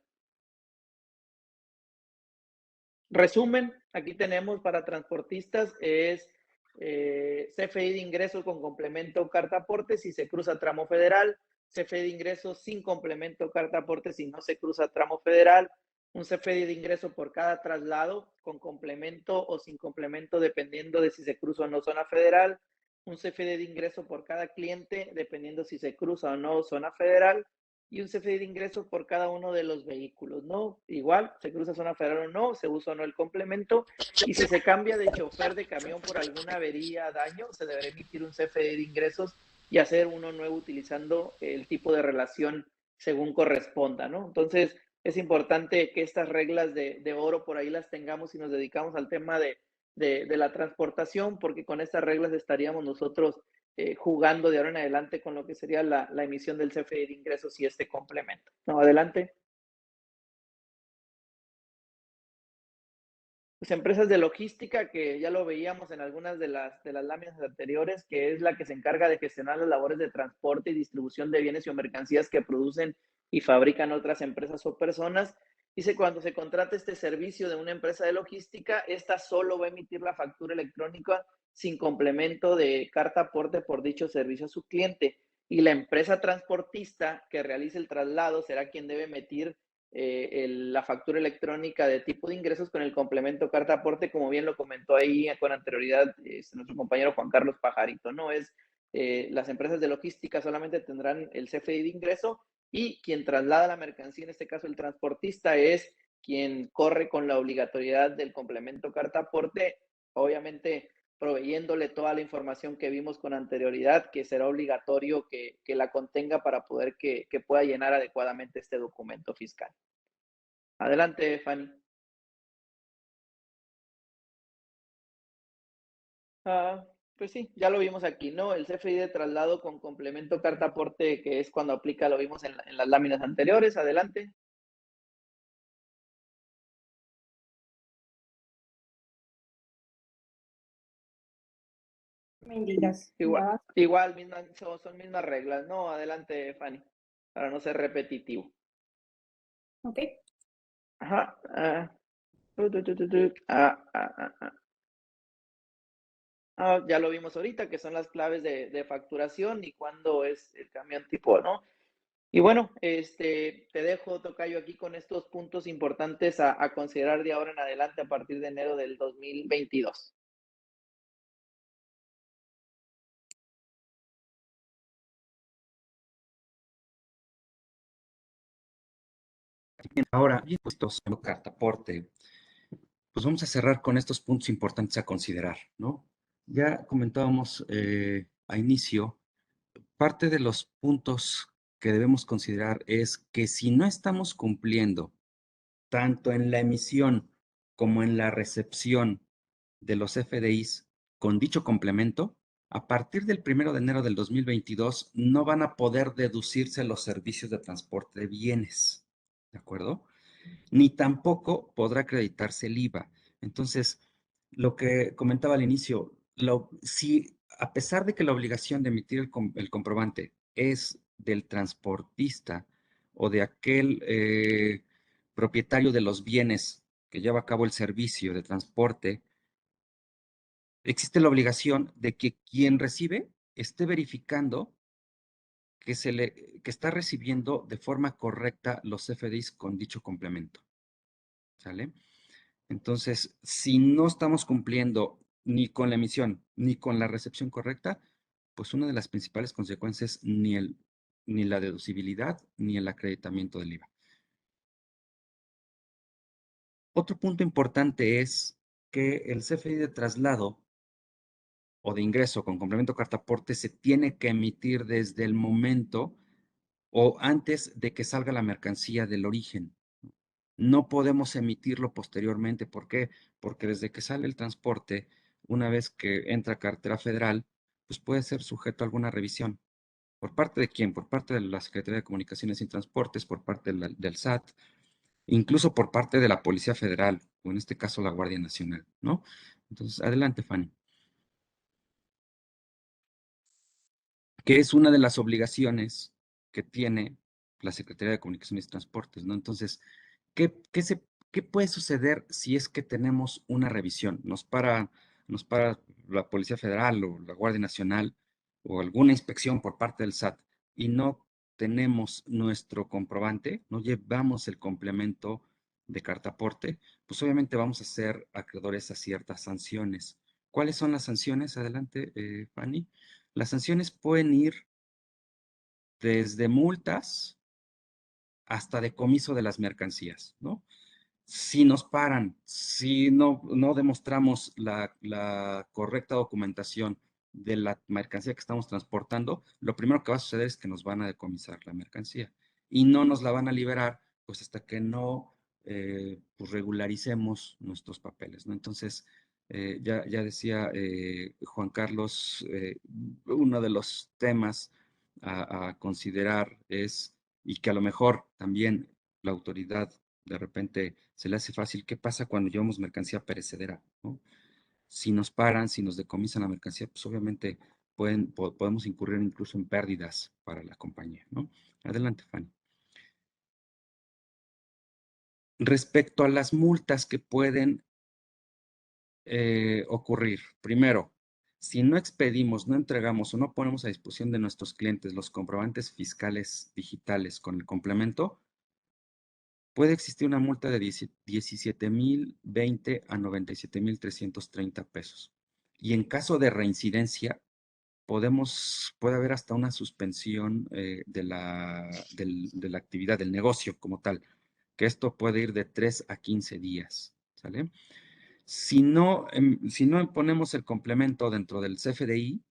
Resumen, aquí tenemos para transportistas es CFDI de ingresos con complemento carta aporte si se cruza tramo federal, CFDI de ingresos sin complemento carta aporte si no se cruza tramo federal, un CFDI de ingreso por cada traslado con complemento o sin complemento dependiendo de si se cruza o no zona federal, un CFDI de ingreso por cada cliente dependiendo si se cruza o no zona federal, y un CFDI de ingreso por cada uno de los vehículos, ¿no? Igual, se cruza zona federal o no, se usa o no el complemento, y si se cambia de chofer de camión por alguna avería, daño, se deberá emitir un CFDI de ingresos y hacer uno nuevo utilizando el tipo de relación según corresponda, ¿no? Entonces, es importante que estas reglas de oro por ahí las tengamos y nos dedicamos al tema de la transportación, porque con estas reglas estaríamos nosotros jugando de ahora en adelante con lo que sería la emisión del CFDI de ingresos y este complemento. No, adelante. Pues empresas de logística, que ya lo veíamos en algunas de las láminas anteriores, que es la que se encarga de gestionar las labores de transporte y distribución de bienes y o mercancías que producen y fabrican otras empresas o personas. Dice, cuando se contrata este servicio de una empresa de logística, esta solo va a emitir la factura electrónica sin complemento de carta aporte por dicho servicio a su cliente. Y la empresa transportista que realice el traslado será quien debe emitir la factura electrónica de tipo de ingresos con el complemento carta aporte, como bien lo comentó ahí con anterioridad nuestro compañero Juan Carlos Pajarito, ¿no? Las empresas de logística solamente tendrán el CFDI de ingreso y quien traslada la mercancía, en este caso el transportista, es quien corre con la obligatoriedad del complemento carta aporte, obviamente proveyéndole toda la información que vimos con anterioridad, que será obligatorio que la contenga para poder que pueda llenar adecuadamente este documento fiscal. Adelante, Fanny. Pues sí, ya lo vimos aquí, ¿no? El CFDI de traslado con complemento carta aporte, que es cuando aplica, lo vimos en las láminas anteriores. Adelante. Me indicas. Igual son mismas reglas, ¿no? Adelante, Fanny, para no ser repetitivo. Ok. Ajá. Ya lo vimos ahorita, que son las claves de facturación y cuándo es el camión tipo, ¿no? Y bueno, te dejo, tocayo, aquí con estos puntos importantes a considerar de ahora en adelante a partir de enero del 2022. Ahora, bien puestos en cartaporte, pues vamos a cerrar con estos puntos importantes a considerar, ¿no? Ya comentábamos a inicio, parte de los puntos que debemos considerar es que si no estamos cumpliendo tanto en la emisión como en la recepción de los FDIs con dicho complemento, a partir del 1 de enero del 2022 no van a poder deducirse los servicios de transporte de bienes, ¿de acuerdo? Ni tampoco podrá acreditarse el IVA. Entonces, lo que comentaba al inicio, si a pesar de que la obligación de emitir el comprobante es del transportista o de aquel propietario de los bienes que lleva a cabo el servicio de transporte, existe la obligación de que quien recibe esté verificando que está recibiendo de forma correcta los FDIs con dicho complemento. ¿Sale? Entonces, si no estamos cumpliendo ni con la emisión ni con la recepción correcta, pues una de las principales consecuencias ni la deducibilidad ni el acreditamiento del IVA. Otro punto importante es que el CFDI de traslado o de ingreso con complemento cartaporte se tiene que emitir desde el momento o antes de que salga la mercancía del origen. No podemos emitirlo posteriormente. ¿Por qué? Porque desde que sale el transporte, una vez que entra a cartera federal, pues puede ser sujeto a alguna revisión. ¿Por parte de quién? Por parte de la Secretaría de Comunicaciones y Transportes, por parte del SAT, incluso por parte de la Policía Federal, o en este caso la Guardia Nacional, ¿no? Entonces, adelante, Fanny. Que es una de las obligaciones que tiene la Secretaría de Comunicaciones y Transportes, ¿no? Entonces, ¿qué, qué, se, ¿qué puede suceder si es que tenemos una revisión? Nos para la Policía Federal o la Guardia Nacional o alguna inspección por parte del SAT y no tenemos nuestro comprobante, no llevamos el complemento de cartaporte, pues obviamente vamos a ser acreedores a ciertas sanciones. ¿Cuáles son las sanciones? Adelante, Fanny. Las sanciones pueden ir desde multas hasta decomiso de las mercancías, ¿no? Si nos paran, si no demostramos la correcta documentación de la mercancía que estamos transportando, lo primero que va a suceder es que nos van a decomisar la mercancía y no nos la van a liberar pues hasta que no pues regularicemos nuestros papeles, ¿no? Entonces, ya decía Juan Carlos, uno de los temas a considerar es, y que a lo mejor también la autoridad de repente se le hace fácil, ¿qué pasa cuando llevamos mercancía perecedera, ¿no? Si nos paran, si nos decomisan la mercancía, pues obviamente podemos incurrir incluso en pérdidas para la compañía, ¿no? Adelante, Fanny. Respecto a las multas que pueden ocurrir, primero, si no expedimos, no entregamos o no ponemos a disposición de nuestros clientes los comprobantes fiscales digitales con el complemento, puede existir una multa de 17,020 a 97,330 pesos. Y en caso de reincidencia, puede haber hasta una suspensión de la actividad, del negocio como tal, que esto puede ir de 3 a 15 días, ¿sale? Si no ponemos el complemento dentro del CFDI,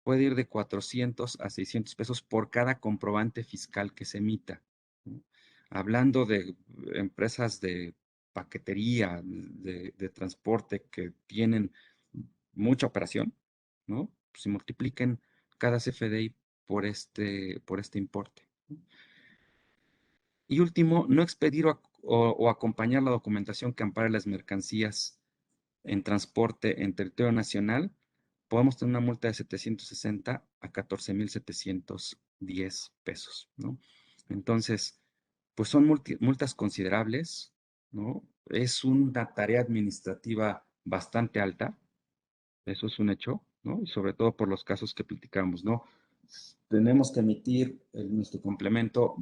puede ir de 400 a 600 pesos por cada comprobante fiscal que se emita, ¿no? Hablando de empresas de paquetería, de transporte que tienen mucha operación, ¿no? Se multipliquen cada CFDI por este importe, ¿no? Y último, no expedir o acompañar la documentación que ampare las mercancías en transporte en territorio nacional, podemos tener una multa de 760 a 14,710 pesos, ¿no? Entonces, pues son multas considerables, ¿no? Es una tarea administrativa bastante alta, eso es un hecho, ¿no? Y sobre todo por los casos que platicamos, ¿no? tenemos que emitir nuestro complemento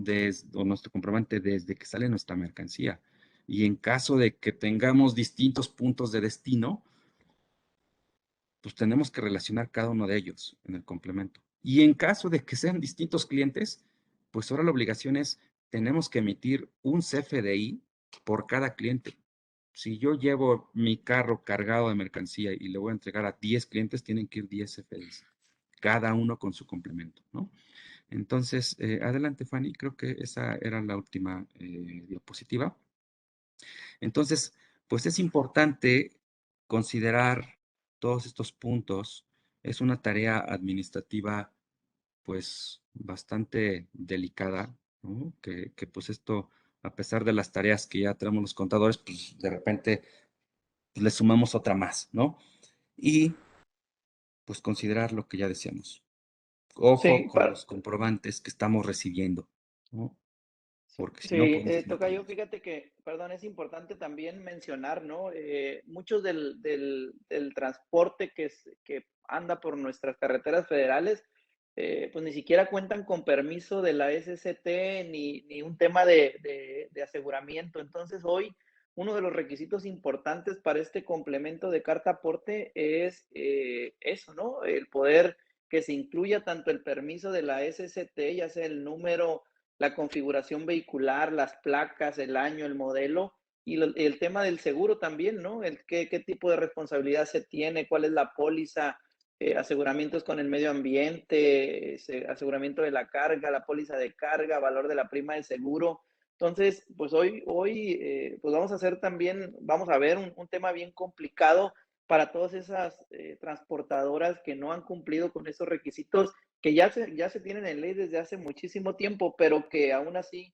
o nuestro comprobante desde que sale nuestra mercancía. Y en caso de que tengamos distintos puntos de destino, pues tenemos que relacionar cada uno de ellos en el complemento. Y en caso de que sean distintos clientes, pues ahora la obligación es, tenemos que emitir un CFDI por cada cliente. Si yo llevo mi carro cargado de mercancía y le voy a entregar a 10 clientes, tienen que ir 10 CFDIs, cada uno con su complemento, ¿no? Entonces, adelante, Fanny, creo que esa era la última diapositiva. Entonces, pues es importante considerar todos estos puntos. Es una tarea administrativa, pues, bastante delicada, ¿no? Que pues esto, a pesar de las tareas que ya tenemos los contadores, pues de repente le sumamos otra más, ¿no? Y pues considerar lo que ya decíamos. Ojo Sí, con los comprobantes que estamos recibiendo, ¿no? Porque si no sí, podemos tener tocayo, problemas. fíjate que, perdón, es importante también mencionar, ¿no? Muchos del transporte que anda por nuestras carreteras federales, pues ni siquiera cuentan con permiso de la SCT ni un tema de aseguramiento. Entonces, hoy uno de los requisitos importantes para este complemento de carta aporte es eso, ¿no? El poder que se incluya tanto el permiso de la SCT, ya sea el número, la configuración vehicular, las placas, el año, el modelo y el tema del seguro también, ¿no? Qué tipo de responsabilidad se tiene, cuál es la póliza, aseguramientos con el medio ambiente, aseguramiento de la carga, la póliza de carga, valor de la prima de seguro. Entonces, pues hoy pues vamos a ver un tema bien complicado para todas esas transportadoras que no han cumplido con esos requisitos que ya se tienen en ley desde hace muchísimo tiempo, pero que aún así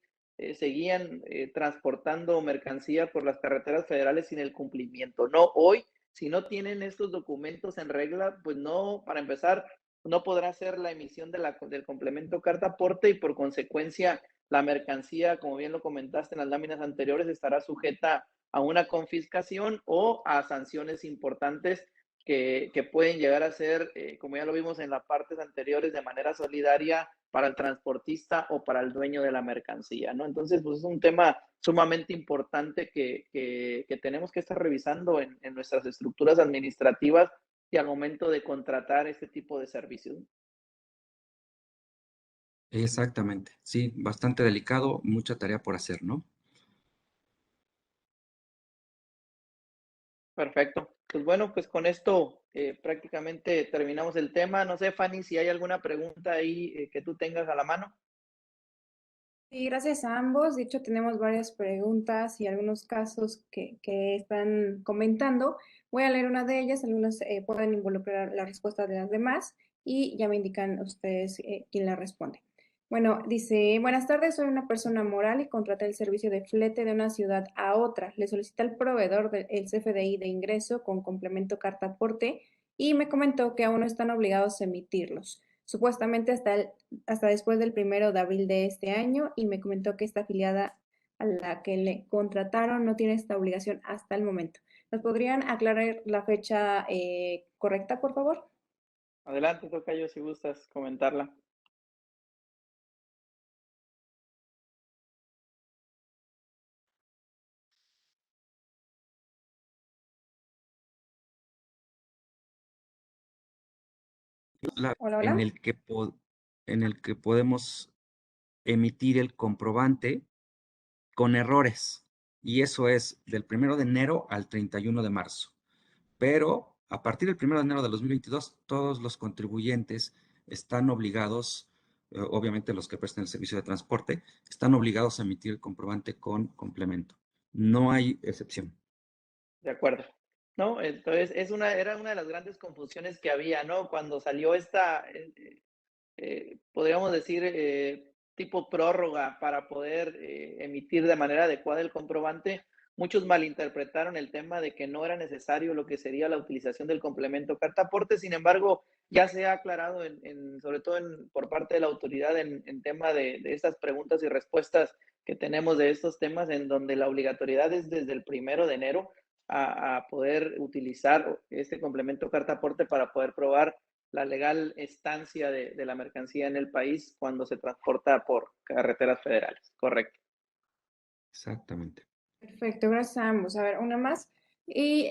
seguían transportando mercancía por las carreteras federales sin el cumplimiento. No, hoy, si no tienen estos documentos en regla, pues no, para empezar, no podrá ser la emisión del complemento carta aporte y por consecuencia la mercancía, como bien lo comentaste en las láminas anteriores, estará sujeta a una confiscación o a sanciones importantes que pueden llegar a ser, como ya lo vimos en las partes anteriores, de manera solidaria para el transportista o para el dueño de la mercancía, ¿no? Entonces, pues es un tema sumamente importante que tenemos que estar revisando en nuestras estructuras administrativas y al momento de contratar este tipo de servicios. Exactamente, sí, bastante delicado, mucha tarea por hacer, ¿no? Perfecto. Pues bueno, pues con esto prácticamente terminamos el tema. No sé, Fanny, si hay alguna pregunta ahí que tú tengas a la mano. Sí, gracias a ambos. De hecho, tenemos varias preguntas y algunos casos que están comentando. Voy a leer una de ellas, algunas pueden involucrar la respuesta de las demás y ya me indican ustedes quién la responde. Bueno, dice, buenas tardes, soy una persona moral y contraté el servicio de flete de una ciudad a otra. Le solicité al proveedor el CFDI de ingreso con complemento carta aporte y me comentó que aún no están obligados a emitirlos supuestamente hasta después del 1 de abril de este año y me comentó que esta afiliada a la que le contrataron no tiene esta obligación hasta el momento. ¿Nos podrían aclarar la fecha correcta, por favor? Adelante, tocayo, si gustas comentarla. Hola, En hola. en el que podemos emitir el comprobante con errores. Y eso es del 1 de enero al 31 de marzo. Pero a partir del 1 de enero de 2022, todos los contribuyentes están obligados, obviamente los que prestan el servicio de transporte, están obligados a emitir el comprobante con complemento. No hay excepción. De acuerdo. ¿No? Entonces, era una de las grandes confusiones que había, ¿no? Cuando salió podríamos decir, tipo prórroga para poder emitir de manera adecuada el comprobante, muchos malinterpretaron el tema de que no era necesario lo que sería la utilización del complemento carta aporte. Sin embargo, ya se ha aclarado, sobre todo por parte de la autoridad, en tema de estas preguntas y respuestas que tenemos de estos temas, en donde la obligatoriedad es desde el 1 de enero a poder utilizar este complemento carta aporte para poder probar la legal estancia de la mercancía en el país cuando se transporta por carreteras federales. Correcto. Exactamente. Perfecto, gracias a ambos. A ver, una más. ¿Y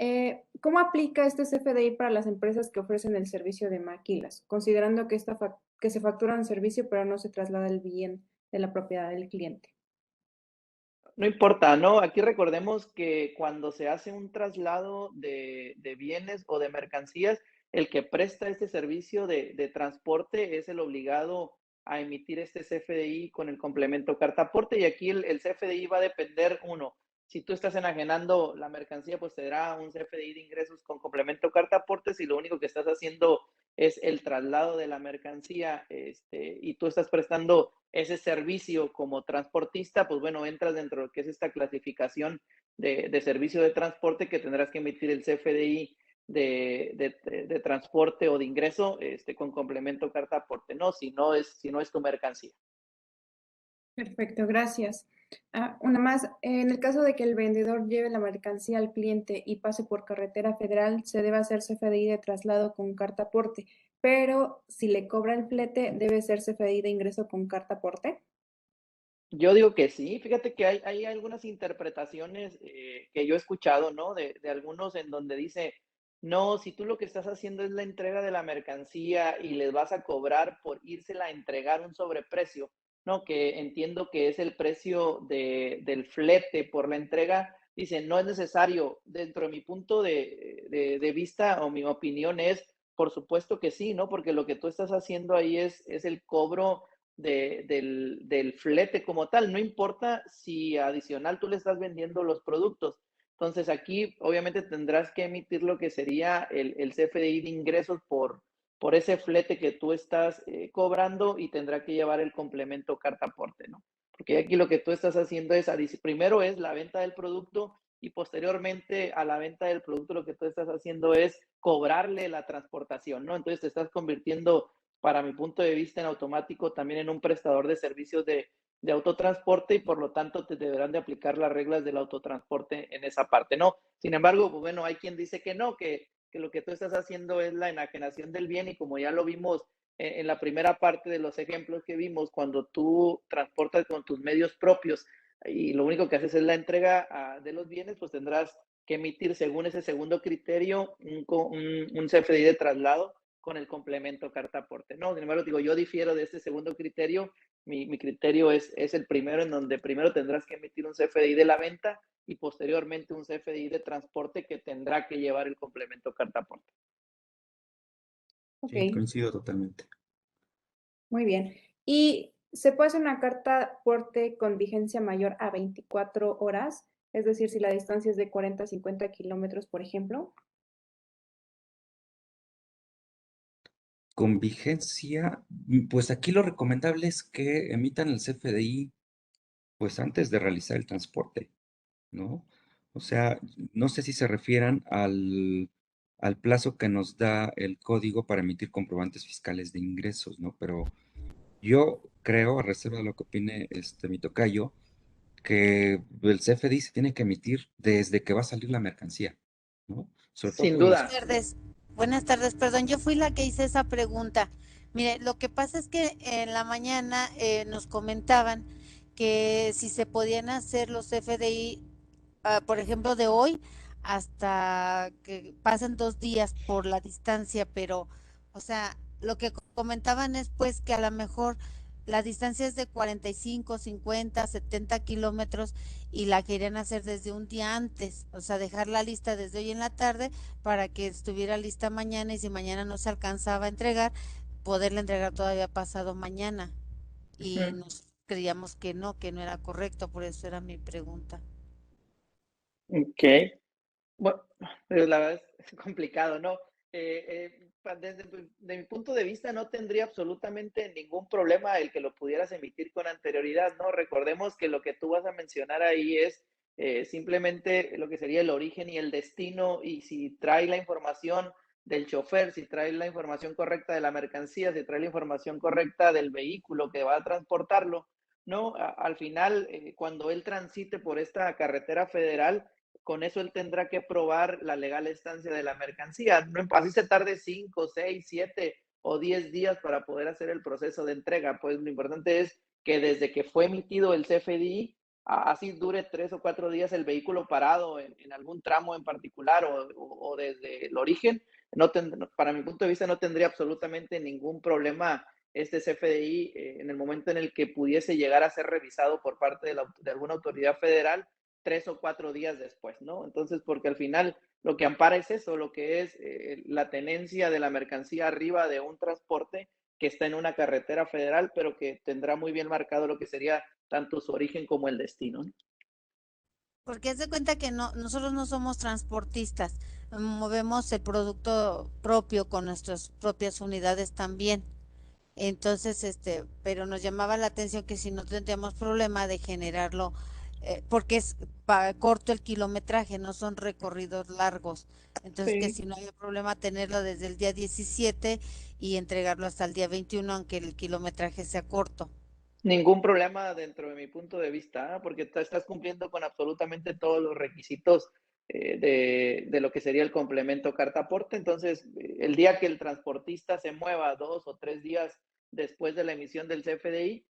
cómo aplica este CFDI para las empresas que ofrecen el servicio de maquilas, considerando que, que se factura un servicio pero no se traslada el bien de la propiedad del cliente? No importa, ¿no? Aquí recordemos que cuando se hace un traslado de bienes o de mercancías, el que presta este servicio de transporte es el obligado a emitir este CFDI con el complemento carta aporte. Y aquí el CFDI va a depender, uno, si tú estás enajenando la mercancía, pues te dará un CFDI de ingresos con complemento carta aporte. Si lo único que estás haciendo es el traslado de la mercancía, y tú estás prestando ese servicio como transportista, pues bueno, entras dentro de lo que es esta clasificación de servicio de transporte que tendrás que emitir el CFDI de transporte o de ingreso con complemento carta aporte, ¿no? Si no es tu mercancía. Perfecto, gracias. Una más, en el caso de que el vendedor lleve la mercancía al cliente y pase por carretera federal, se debe hacer CFDI de traslado con carta aporte, pero si le cobra el flete, debe ser CFDI de ingreso con carta aporte. Yo digo que sí, fíjate que hay algunas interpretaciones que yo he escuchado, ¿no? De algunos en donde dice, no, si tú lo que estás haciendo es la entrega de la mercancía y les vas a cobrar por írsela a entregar un sobreprecio, ¿no? Que entiendo que es el precio del flete por la entrega, dice, no es necesario. Dentro de mi punto de vista o mi opinión es, por supuesto que sí, ¿no? Porque lo que tú estás haciendo ahí es el cobro del flete como tal, no importa si adicional tú le estás vendiendo los productos. Entonces aquí obviamente tendrás que emitir lo que sería el CFDI de ingresos por ese flete que tú estás cobrando y tendrá que llevar el complemento carta aporte, ¿no? Porque aquí lo que tú estás haciendo es, primero es la venta del producto y posteriormente a la venta del producto lo que tú estás haciendo es cobrarle la transportación, ¿no? Entonces te estás convirtiendo, para mi punto de vista, en automático también en un prestador de servicios de autotransporte y por lo tanto te deberán de aplicar las reglas del autotransporte en esa parte, ¿no? Sin embargo, pues bueno, hay quien dice que no, que lo que tú estás haciendo es la enajenación del bien y como ya lo vimos en la primera parte de los ejemplos que vimos, cuando tú transportas con tus medios propios y lo único que haces es la entrega de los bienes, pues tendrás que emitir según ese segundo criterio un CFDI de traslado con el complemento carta aporte. No, sin embargo, digo, yo difiero de este segundo criterio. Mi criterio es el primero, en donde primero tendrás que emitir un CFDI de la venta y posteriormente un CFDI de transporte que tendrá que llevar el complemento carta aporte. Ok, Sí, coincido totalmente. muy bien. ¿Y se puede hacer una carta aporte con vigencia mayor a 24 horas? Es decir, si la distancia es de 40 a 50 kilómetros, por ejemplo. Con vigencia, pues aquí lo recomendable es que emitan el CFDI pues antes de realizar el transporte, ¿no? O sea, no sé si se refieran al plazo que nos da el código para emitir comprobantes fiscales de ingresos, ¿no? Pero yo creo, a reserva de lo que opine mi tocayo, que el CFDI se tiene que emitir desde que va a salir la mercancía, ¿no? Sobre todo Sin por Buenas duda. tardes. Buenas tardes, perdón, yo fui la que hice esa pregunta. Mire, lo que pasa es que en la mañana nos comentaban que si se podían hacer los FDI, por ejemplo, de hoy hasta que pasen 2 días por la distancia, pero, o sea, lo que comentaban es pues que a lo mejor la distancia es de 45, 50, 70 kilómetros y la querían hacer desde un día antes, o sea, dejar la lista desde hoy en la tarde para que estuviera lista mañana y si mañana no se alcanzaba a entregar, poderla entregar todavía pasado mañana. Y nos creíamos que no era correcto, por eso era mi pregunta. Ok. Bueno, pues la verdad es complicado, ¿no? De mi punto de vista no tendría absolutamente ningún problema el que lo pudieras emitir con anterioridad, ¿no? Recordemos que lo que tú vas a mencionar ahí es simplemente lo que sería el origen y el destino y si trae la información del chofer, si trae la información correcta de la mercancía, si trae la información correcta del vehículo que va a transportarlo, ¿no? Al final, cuando él transite por esta carretera federal, con eso él tendrá que probar la legal estancia de la mercancía. No, así se tarde 5, 6, 7 o 10 días para poder hacer el proceso de entrega. Pues lo importante es que desde que fue emitido el CFDI, así dure 3 o 4 días el vehículo parado en algún tramo en particular o desde el origen, para mi punto de vista no tendría absolutamente ningún problema este CFDI en el momento en el que pudiese llegar a ser revisado por parte de alguna autoridad federal 3 o 4 días después, ¿no? Entonces, porque al final lo que ampara es eso, lo que es la tenencia de la mercancía arriba de un transporte que está en una carretera federal, pero que tendrá muy bien marcado lo que sería tanto su origen como el destino, ¿no? Porque haz de cuenta que no, nosotros no somos transportistas, movemos el producto propio con nuestras propias unidades también. Entonces, pero nos llamaba la atención que si no tendríamos problema de generarlo, porque es corto el kilometraje, no son recorridos largos. Entonces, que Sí. si no había problema tenerlo desde el día 17 y entregarlo hasta el día 21, aunque el kilometraje sea corto. Ningún problema dentro de mi punto de vista, porque estás cumpliendo con absolutamente todos los requisitos de lo que sería el complemento carta aporte. Entonces, el día que el transportista se mueva 2 o 3 días después de la emisión del CFDI,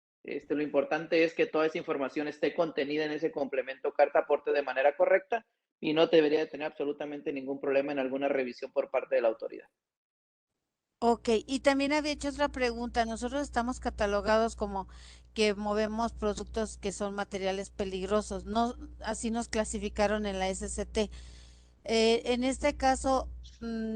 lo importante es que toda esa información esté contenida en ese complemento carta aporte de manera correcta y no debería de tener absolutamente ningún problema en alguna revisión por parte de la autoridad. Ok, y también había hecho otra pregunta. Nosotros estamos catalogados como que movemos productos que son materiales peligrosos. No, así nos clasificaron en la SCT. En este caso,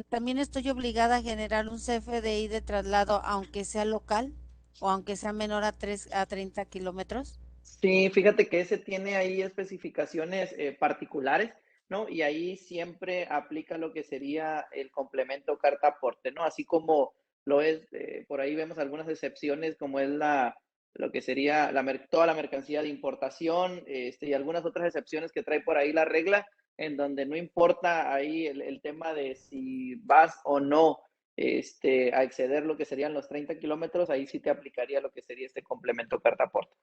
también estoy obligada a generar un CFDI de traslado, aunque sea local o aunque sea menor a 30 kilómetros. Sí, fíjate que ese tiene ahí especificaciones particulares, ¿no? Y ahí siempre aplica lo que sería el complemento carta aporte, ¿no? Así como lo es, por ahí vemos algunas excepciones, como es lo que sería toda la mercancía de importación, y algunas otras excepciones que trae por ahí la regla, en donde no importa ahí el tema de si vas o no a exceder lo que serían los 30 kilómetros, ahí sí te aplicaría lo que sería este complemento carta aporte.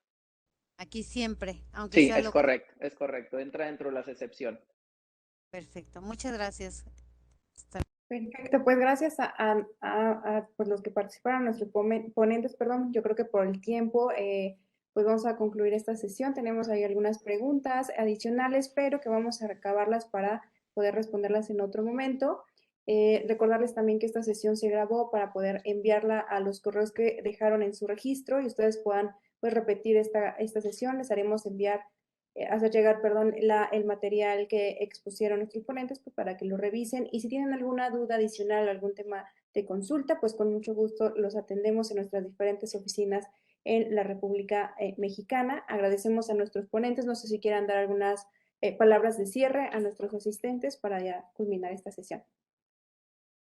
Aquí siempre, aunque Sí, sea local. es correcto, entra dentro de las excepciones. Perfecto, muchas gracias. Perfecto, pues gracias pues los que participaron, nuestros ponentes, perdón, yo creo que por el tiempo, pues vamos a concluir esta sesión. Tenemos ahí algunas preguntas adicionales, pero que vamos a acabarlas para poder responderlas en otro momento. Recordarles también que esta sesión se grabó para poder enviarla a los correos que dejaron en su registro y ustedes puedan pues repetir esta sesión. Les haremos hacer llegar, perdón, el material que expusieron nuestros ponentes pues, para que lo revisen. Y si tienen alguna duda adicional, algún tema de consulta, pues con mucho gusto los atendemos en nuestras diferentes oficinas en la República Mexicana. Agradecemos a nuestros ponentes. No sé si quieran dar algunas palabras de cierre a nuestros asistentes para ya culminar esta sesión.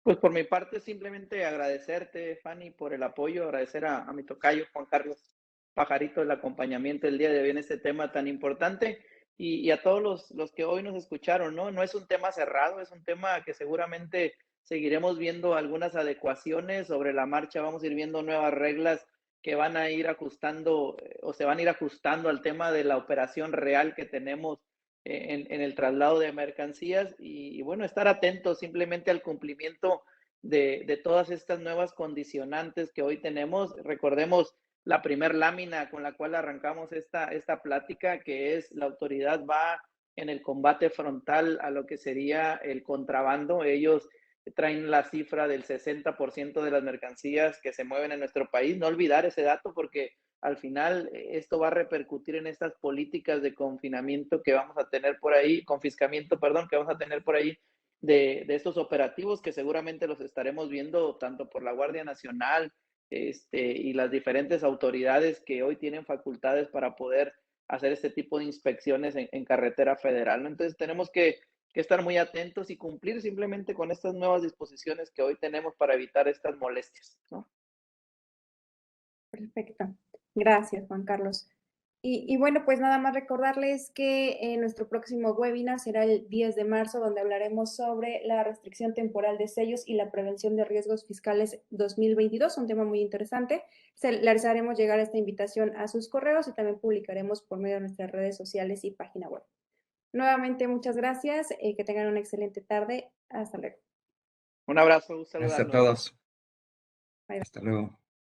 Pues por mi parte, simplemente agradecerte, Fanny, por el apoyo, agradecer a mi tocayo, Juan Carlos Pajarito, el acompañamiento el día de hoy en este tema tan importante y a todos los que hoy nos escucharon, ¿no? No es un tema cerrado, es un tema que seguramente seguiremos viendo algunas adecuaciones sobre la marcha, vamos a ir viendo nuevas reglas que van a ir ajustando o se van a ir ajustando al tema de la operación real que tenemos en el traslado de mercancías y, bueno, estar atentos simplemente al cumplimiento de todas estas nuevas condicionantes que hoy tenemos. Recordemos la primer lámina con la cual arrancamos esta plática, que es la autoridad va en el combate frontal a lo que sería el contrabando. Ellos traen la cifra del 60% de las mercancías que se mueven en nuestro país. No olvidar ese dato porque al final esto va a repercutir en estas políticas de confinamiento que vamos a tener por ahí, confiscamiento, perdón, que vamos a tener por ahí de estos operativos que seguramente los estaremos viendo tanto por la Guardia Nacional y las diferentes autoridades que hoy tienen facultades para poder hacer este tipo de inspecciones en carretera federal, ¿no? Entonces tenemos que estar muy atentos y cumplir simplemente con estas nuevas disposiciones que hoy tenemos para evitar estas molestias, ¿no? Perfecto. Gracias, Juan Carlos. Y bueno, pues nada más recordarles que nuestro próximo webinar será el 10 de marzo, donde hablaremos sobre la restricción temporal de sellos y la prevención de riesgos fiscales 2022, un tema muy interesante. Les haremos llegar esta invitación a sus correos y también publicaremos por medio de nuestras redes sociales y página web. Nuevamente, muchas gracias, que tengan una excelente tarde. Hasta luego. Un abrazo, un saludo. Gracias a todos. Bye. Hasta luego.